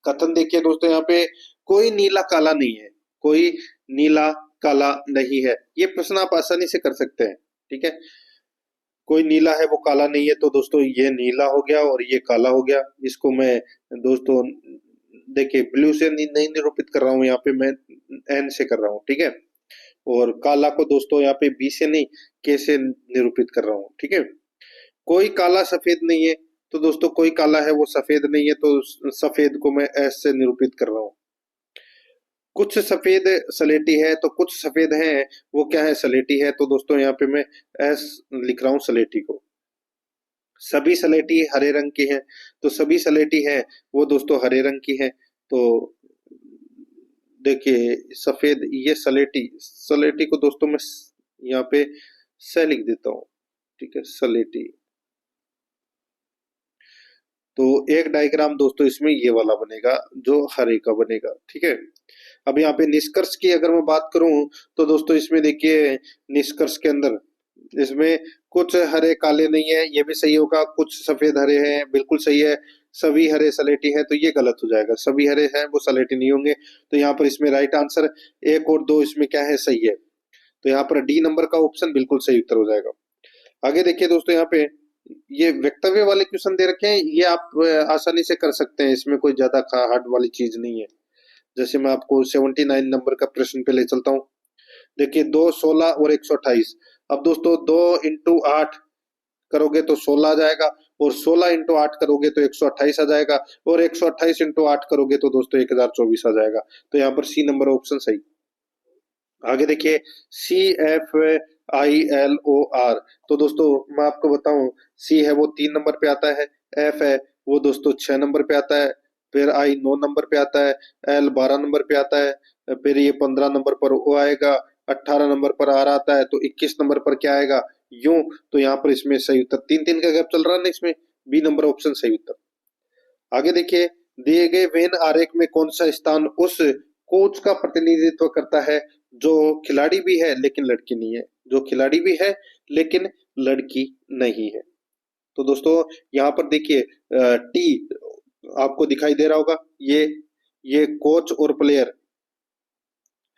कथन देखिए दोस्तों, यहाँ पे कोई नीला काला नहीं है, कोई नीला काला नहीं है, ये प्रश्न आप आसानी से कर सकते हैं। ठीक है, कोई नीला है वो काला नहीं है, तो दोस्तों ये नीला हो गया और ये काला हो गया। इसको मैं दोस्तों देखिए ब्लू से नहीं निरूपित कर रहा हूँ, यहाँ पे मैं एन से कर रहा हूँ। ठीक है, और काला को दोस्तों यहाँ पे बी से नहीं के से निरूपित कर रहा हूँ। ठीक है, कोई काला सफेद नहीं है, तो दोस्तों कोई काला है वो सफेद नहीं है, तो सफेद को मैं एस से निरूपित कर रहा हूँ। कुछ सफेद सलेटी है, तो कुछ सफेद है वो क्या है, सलेटी है, तो दोस्तों यहाँ पे मैं एस लिख रहा हूँ सलेटी को। सभी सलेटी हरे रंग की है, तो सभी सलेटी है वो दोस्तों हरे रंग की है। तो देखिए सफेद, ये सलेटी, सलेटी को दोस्तों मैं यहाँ पे स लिख देता हूँ। ठीक है, सलेटी। तो एक डायग्राम दोस्तों इसमें ये वाला बनेगा जो हरे का बनेगा। ठीक है, अब यहाँ पे निष्कर्ष की अगर मैं बात करूं, तो दोस्तों इसमें देखिए निष्कर्ष के अंदर इसमें कुछ हरे काले नहीं है, ये भी सही होगा। कुछ सफेद हरे हैं, बिल्कुल सही है। सभी हरे सलेटी है, तो ये गलत हो जाएगा। सभी हरे हैं वो सलेटी नहीं होंगे, तो यहाँ पर इसमें राइट आंसर 1 और 2 इसमें क्या है, सही है। तो यहाँ पर डी नंबर का ऑप्शन बिल्कुल सही उत्तर हो जाएगा। आगे देखिए दोस्तों, यहाँ पे ये वक्तव्य वाले क्वेश्चन दे रखे हैं, ये आप आसानी से कर सकते हैं, इसमें कोई ज्यादा हार्ड वाली चीज नहीं है। जैसे मैं आपको 79 नंबर का प्रश्न पे ले चलता हूँ। देखिए 2, 16 और 128। अब दोस्तों 2 इंटू 8 करोगे तो 16 आ जाएगा, और 16 इंटू 8 करोगे तो 128 आ जाएगा, और 128 इंटू 8 करोगे तो दोस्तों 1024 आ जाएगा। तो यहाँ पर सी नंबर ऑप्शन सही। आगे देखिए CFILOR, तो दोस्तों मैं आपको बताऊं, सी है वो 3 नंबर पे आता है, एफ है वो दोस्तों 6 नंबर पे आता है, फिर आई 9 नंबर पे आता है, एल 12 नंबर पे आता है, फिर ये 15 नंबर पर ओ आएगा, 18 नंबर पर आर आता है, तो 21 नंबर पर क्या आएगा, यूं। तो यहाँ पर इसमें सही उत्तर 3-3 का गैप चल रहा है ना, इसमें बी नंबर ऑप्शन सही उत्तर। आगे देखिए, दिए गए वेन आरेख में कौन सा स्थान उस कोच का प्रतिनिधित्व करता है जो खिलाड़ी भी है लेकिन लड़की नहीं है, जो खिलाड़ी भी है लेकिन लड़की नहीं है। तो दोस्तों यहाँ पर देखिए टी आपको दिखाई दे रहा होगा, ये कोच और प्लेयर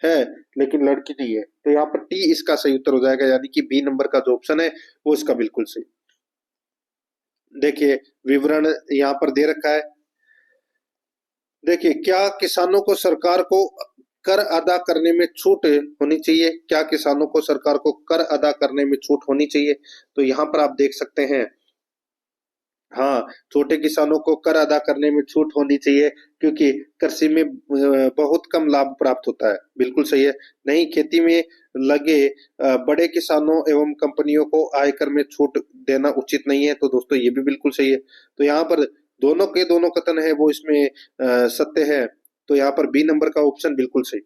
है लेकिन लड़की नहीं है, तो यहाँ पर टी इसका सही उत्तर हो जाएगा, यानी कि बी नंबर का जो ऑप्शन है वो इसका बिल्कुल सही। देखिए विवरण यहाँ पर दे रखा है। देखिए, क्या किसानों को सरकार को कर अदा करने में छूट होनी चाहिए, क्या किसानों को सरकार को कर अदा करने में छूट होनी चाहिए, तो यहाँ पर आप देख सकते हैं, हाँ, छोटे किसानों को कर अदा करने में छूट होनी चाहिए, क्योंकि कृषि में बहुत कम लाभ प्राप्त होता है, बिल्कुल सही है। नहीं, खेती में लगे बड़े किसानों एवं कंपनियों को आयकर में छूट देना उचित नहीं है, तो दोस्तों ये भी बिल्कुल सही है। तो यहाँ पर दोनों के दोनों कथन है वो इसमें सत्य है, तो यहाँ पर बी नंबर का ऑप्शन बिल्कुल सही।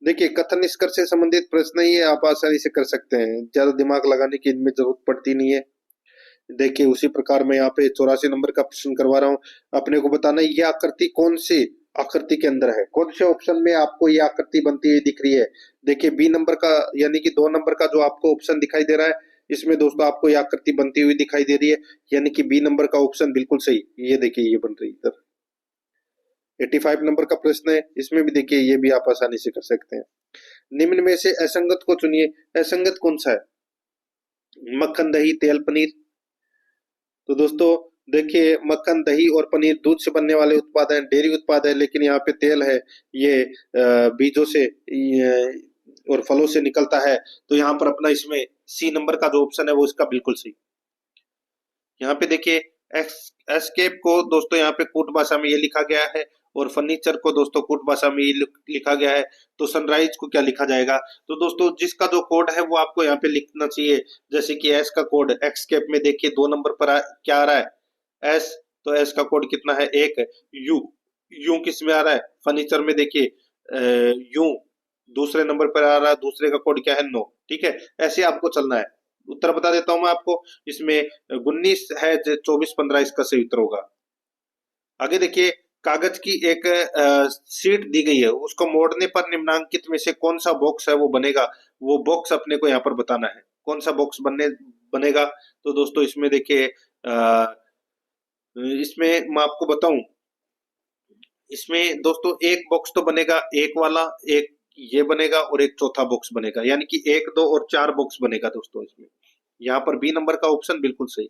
देखिए कथन निष्कर्ष से संबंधित प्रश्न ही है, आप आसानी से कर सकते हैं, ज्यादा दिमाग लगाने की इनमें जरूरत पड़ती नहीं है। देखिए उसी प्रकार मैं यहाँ पे 84 नंबर का प्रश्न करवा रहा हूँ। अपने को बताना है ये आकृति कौन सी आकृति के अंदर है, कौन से ऑप्शन में आपको ये आकृति बनती हुई दिख रही है। देखिए बी नंबर का यानी कि 2 नंबर का जो आपको ऑप्शन दिखाई दे रहा है, इसमें दोस्तों आपको ये आकृति बनती हुई दिखाई दे रही है, यानी कि बी नंबर का ऑप्शन बिल्कुल सही। ये देखिए ये बन रही है इधर। 85 नंबर का प्रश्न है, इसमें भी देखिए ये भी आप आसानी से कर सकते हैं। निम्न में से असंगत को चुनिए, असंगत कौन सा है, मक्खन दही तेल पनीर। तो दोस्तों देखिए मक्खन दही और पनीर दूध से बनने वाले उत्पाद हैं, डेयरी उत्पाद है, लेकिन यहाँ पे तेल है ये बीजों से और फलों से निकलता है, तो यहाँ पर अपना इसमें सी नंबर का जो ऑप्शन है वो इसका बिल्कुल सही। यहाँ पे देखिए एस्केप को दोस्तों यहाँ पे कूट भाषा में ये लिखा गया है, और फर्नीचर को दोस्तों कूट भाषा में ये लिखा गया है, तो सनराइज को क्या लिखा जाएगा, तो दोस्तों जिसका जो कोड है वो आपको यहाँ पे लिखना चाहिए। जैसे कि एस का कोड एक्सकेप में देखिए 2 नंबर पर क्या आ रहा है, एस, तो एस का कोड कितना है 1। यू, यू किस में आ रहा है, फर्नीचर में देखिए यू दूसरे नंबर पर आ रहा है, दूसरे का कोड क्या है 9। ठीक है, ऐसे आपको चलना है। उत्तर बता देता हूं मैं आपको, इसमें 19 है, 24, 15 इसका सही उत्तर होगा। आगे देखिए कागज की एक शीट दी गई है, उसको मोड़ने पर निम्नांकित में से कौन सा बॉक्स है वो बनेगा, वो बॉक्स अपने को यहाँ पर बताना है। कौन सा बॉक्स बनेगा? तो दोस्तों इसमें देखिए, इसमें मैं आपको बताऊं, इसमें दोस्तों एक बॉक्स तो बनेगा, एक वाला, एक ये बनेगा और एक चौथा बॉक्स बनेगा, यानी कि 1, 2 और 4 बॉक्स बनेगा दोस्तों इसमें। यहाँ पर बी नंबर का ऑप्शन बिल्कुल सही।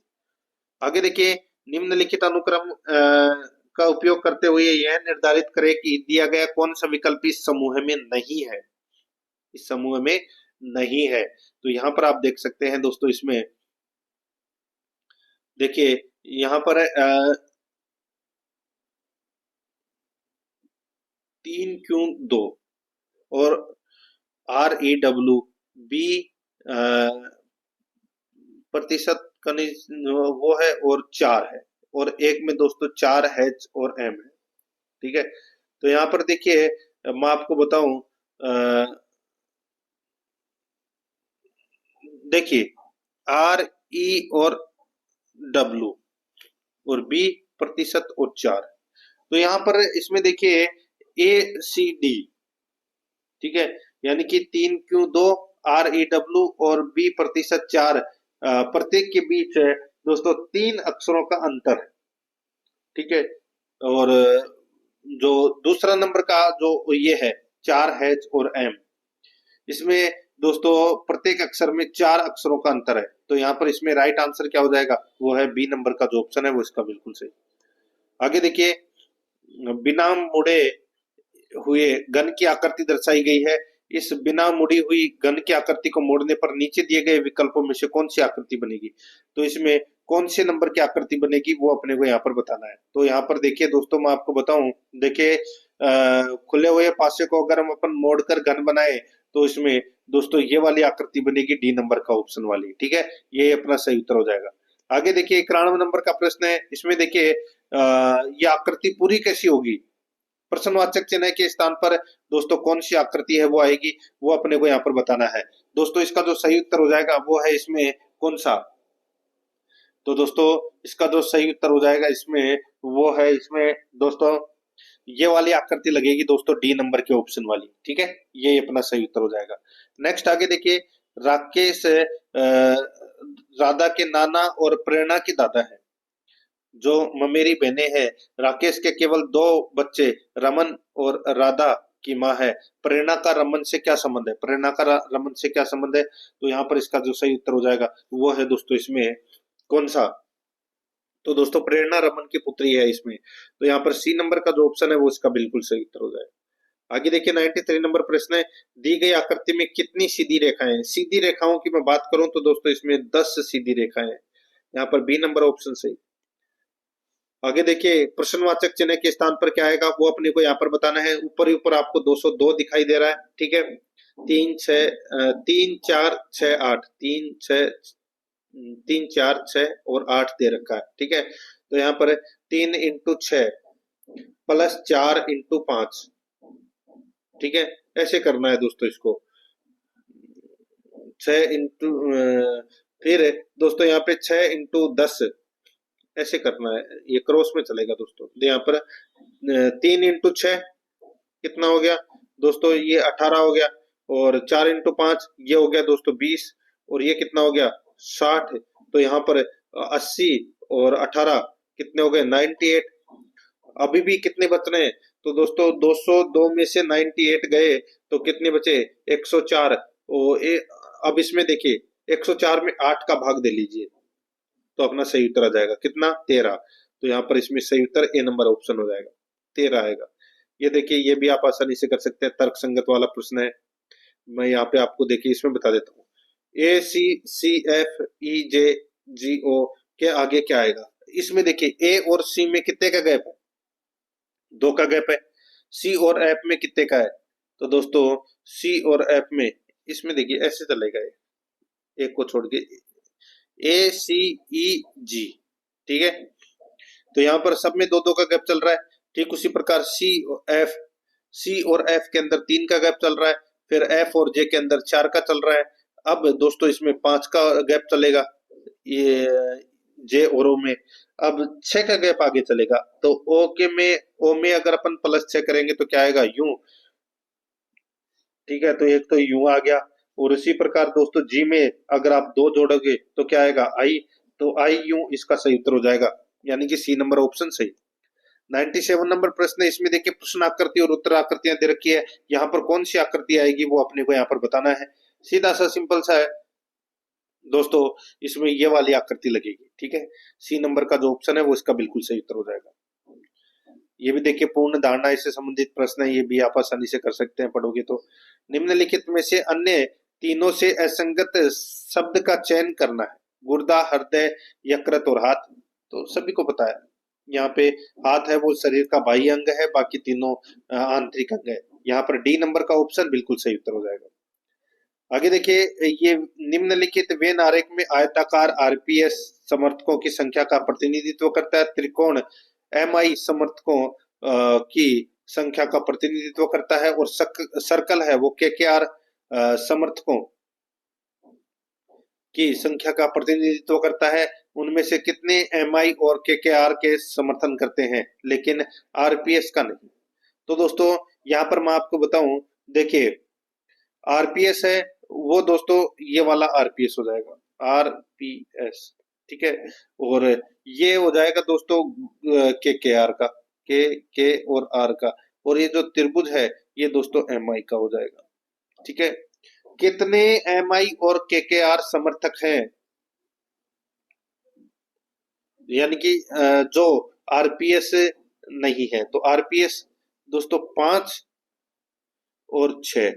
आगे देखिए, निम्नलिखित अनुक्रम का उपयोग करते हुए यह निर्धारित करें कि दिया गया कौन सा विकल्प इस समूह में नहीं है, इस समूह में नहीं है। तो यहाँ पर आप देख सकते हैं दोस्तों, इसमें देखिए यहाँ पर 3Q2 और REW, B प्रतिशत खनिज वो है और 4 है, और एक में दोस्तों 4 H और M है। ठीक है, तो यहाँ पर देखिए मैं आपको बताऊं, देखिए RE और W और B प्रतिशत और 4, तो यहाँ पर इसमें देखिए ACD, ठीक है, यानी कि 3Q2 REW और B प्रतिशत 4, प्रत्येक के बीच दोस्तों 3 अक्षरों का अंतर है। ठीक है, और जो दूसरा नंबर का जो ये है 4H और M, इसमें दोस्तों प्रत्येक अक्षर में 4 अक्षरों का अंतर है। तो यहाँ पर इसमें राइट आंसर क्या हो जाएगा, वो है बी नंबर का जो ऑप्शन है वो इसका बिल्कुल सही। आगे देखिए, बिना मुड़े हुए घन की आकृति दर्शाई गई है। इस बिना मुड़ी हुई घन की आकृति को मोड़ने पर नीचे दिए गए विकल्पों में से कौन सी आकृति बनेगी? तो इसमें कौन से नंबर की आकृति बनेगी वो अपने को यहाँ पर बताना है। तो यहाँ पर देखिए दोस्तों, मैं आपको बताऊं, देखिए खुले हुए पासे को अगर हम अपन मोड़कर घन बनाए तो इसमें दोस्तों ये वाली आकृति बनेगी, डी नंबर का ऑप्शन वाली। ठीक है, ये अपना सही उत्तर हो जाएगा। आगे देखिए 91 नंबर का प्रश्न है, इसमें देखिए ये आकृति पूरी कैसी होगी? प्रश्नवाचक चिन्ह के स्थान पर दोस्तों कौन सी आकृति है वो आएगी, वो अपने को यहाँ पर बताना है। दोस्तों इसका जो सही उत्तर हो जाएगा वो है इसमें कौन सा? तो दोस्तों इसका जो सही उत्तर हो जाएगा इसमें वो है, इसमें दोस्तों ये वाली आकृति लगेगी दोस्तों, डी नंबर के ऑप्शन वाली। ठीक है, ये अपना सही उत्तर हो जाएगा। नेक्स्ट आगे देखिए, राकेश राधा के नाना और प्रेरणा की दादा है। जो ममेरी बहनें हैं, राकेश के केवल 2 बच्चे रमन और राधा की माँ है। प्रेरणा का रमन से क्या संबंध है? प्रेरणा का रमन से क्या संबंध है? तो यहाँ पर इसका जो सही उत्तर हो जाएगा वो है दोस्तों इसमें कौन सा? तो दोस्तों प्रेरणा रमन की पुत्री है इसमें। तो यहाँ पर सी नंबर का जो ऑप्शन है वो इसका बिल्कुल सही उत्तर हो जाएगा। आगे देखिए 93 नंबर प्रश्न है, दी गई आकृति में कितनी सीधी रेखाएं? सीधी रेखाओं की मैं बात करूं तो दोस्तों इसमें 10 सीधी रेखाएं हैं। यहाँ पर बी नंबर ऑप्शन सही। आगे देखिए, प्रश्नवाचक चिन्ह के स्थान पर क्या आएगा वो अपने को यहाँ पर बताना है। ऊपर ही ऊपर आपको 202 दिखाई दे रहा है। ठीक है, 3 4 6 8, 3 4 6 और 8 दे रखा है। ठीक है, तो यहाँ पर 3 × 6 प्लस 4 × 5, ठीक है, ऐसे करना है दोस्तों इसको। 6 इंटू फिर दोस्तों यहाँ पे 6 × 10 ऐसे करना है, ये क्रॉस में चलेगा दोस्तों। यहाँ पर 3 × 6 कितना हो गया दोस्तों, ये 18 हो गया, और 4 × 5 ये हो गया दोस्तों 20, और ये कितना हो गया 60। तो यहाँ पर 80 और 18 कितने हो गए 98। अभी भी कितने बच रहे हैं? तो दोस्तों 202 में से 98 गए तो कितने बचे 104। अब इसमें देखिए 104 में 8 का भाग दे लीजिए तो अपना सही उत्तर आ जाएगा कितना 13। तो यहाँ पर इसमें सही उत्तर ए नंबर ऑप्शन हो जाएगा, 13 आएगा। ये देखिए, ये भी आप आसानी से कर सकते हैं, तर्क संगत वाला प्रश्न है। मैं यहाँ पे आपको देखिए इसमें बता देता हूँ, ACCFEJGO के आगे क्या आएगा? इसमें देखिए ए और सी में कितने का गैप है? 2 का गैप है। सी और एफ में कितने का है? तो दोस्तों सी और एफ में इसमें देखिए ऐसे चलेगा, एक को छोड़ के ACEG, ठीक है, तो यहाँ पर सब में 2-2 का गैप चल रहा है। ठीक उसी प्रकार सी और एफ के अंदर 3 का गैप चल रहा है, फिर एफ और जे के अंदर 4 का चल रहा है। अब दोस्तों इसमें 5 का गैप चलेगा, ये जे और ओ में। अब 6 का गैप आगे चलेगा तो ओ में अगर अपन +6 करेंगे तो क्या आएगा, यू। ठीक है, तो एक तो यू आ गया। और इसी प्रकार दोस्तों जी में अगर आप 2 जोड़ोगे तो क्या आएगा, आई। तो आई यू इसका सही उत्तर हो जाएगा, यानी कि सी नंबर ऑप्शन सही। 97 नंबर प्रश्न है, इसमें देखिए प्रश्न आकृति और उत्तर आकृतियां दे रखी है। यहाँ पर कौन सी आकृति आएगी वो अपने को यहाँ पर बताना है। सीधा सा सिंपल सा है दोस्तों, इसमें ये वाली आकृति लगेगी। ठीक है, सी नंबर का जो ऑप्शन है वो इसका बिल्कुल सही उत्तर हो जाएगा। ये भी देखिए पूर्ण धारणा से संबंधित प्रश्न है, ये भी आप आसानी से कर सकते हैं पढ़ोगे तो। निम्नलिखित में से अन्य तीनों से असंगत शब्द का चयन करना है। गुर्दा, हृदय, यकृत और हाथ। तो सभी को पता है यहाँ पे हाथ है वो शरीर का बाह्य अंग है, बाकी तीनों आंतरिक अंग है। यहाँ पर डी नंबर का ऑप्शन बिल्कुल सही उत्तर हो जाएगा। आगे देखिए, ये निम्नलिखित वेन आरेख में आयताकार आरपीएस समर्थकों की संख्या का प्रतिनिधित्व करता है। त्रिकोण एमआई समर्थकों की संख्या का प्रतिनिधित्व करता है। और सर्कल है वो केकेआर समर्थकों की संख्या का प्रतिनिधित्व करता है। उनमें से कितने एमआई और केकेआर के समर्थन करते हैं, लेकिन आरपीएस का नहीं। तो दोस्तों यहाँ पर मैं आपको बताऊं, देखिए आरपीएस है वो दोस्तों ये वाला आरपीएस हो जाएगा, आरपीएस। ठीक है, और ये हो जाएगा दोस्तों के आर का, के और आर का। और ये जो त्रिभुज है ये दोस्तों एमआई का हो जाएगा। ठीक है, कितने एमआई और के आर समर्थक हैं, यानी कि जो आरपीएस नहीं है, तो आरपीएस दोस्तों 5 और 6।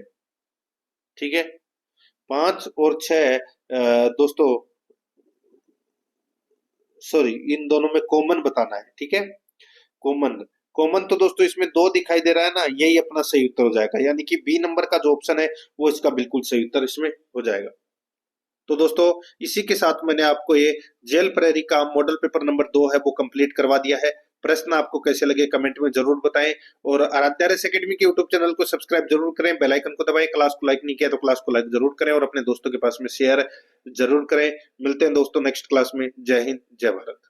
ठीक है, 5 और 6 दोस्तों, सॉरी इन दोनों में कॉमन बताना है। ठीक है, कॉमन कॉमन तो दोस्तों इसमें 2 दिखाई दे रहा है ना, यही अपना सही उत्तर हो जाएगा, यानी कि बी नंबर का जो ऑप्शन है वो इसका बिल्कुल सही उत्तर इसमें हो जाएगा। तो दोस्तों इसी के साथ मैंने आपको ये जेल प्रेरी का मॉडल पेपर नंबर 2 है वो कंप्लीट करवा दिया है। प्रश्न आपको कैसे लगे कमेंट में जरूर बताएं, और आराध्या रेस एकेडमी के यूट्यूब चैनल को सब्सक्राइब जरूर करें, बेल आइकन को दबाएं। क्लास को लाइक नहीं किया तो क्लास को लाइक जरूर करें और अपने दोस्तों के पास में शेयर जरूर करें। मिलते हैं दोस्तों नेक्स्ट क्लास में। जय हिंद, जय भारत।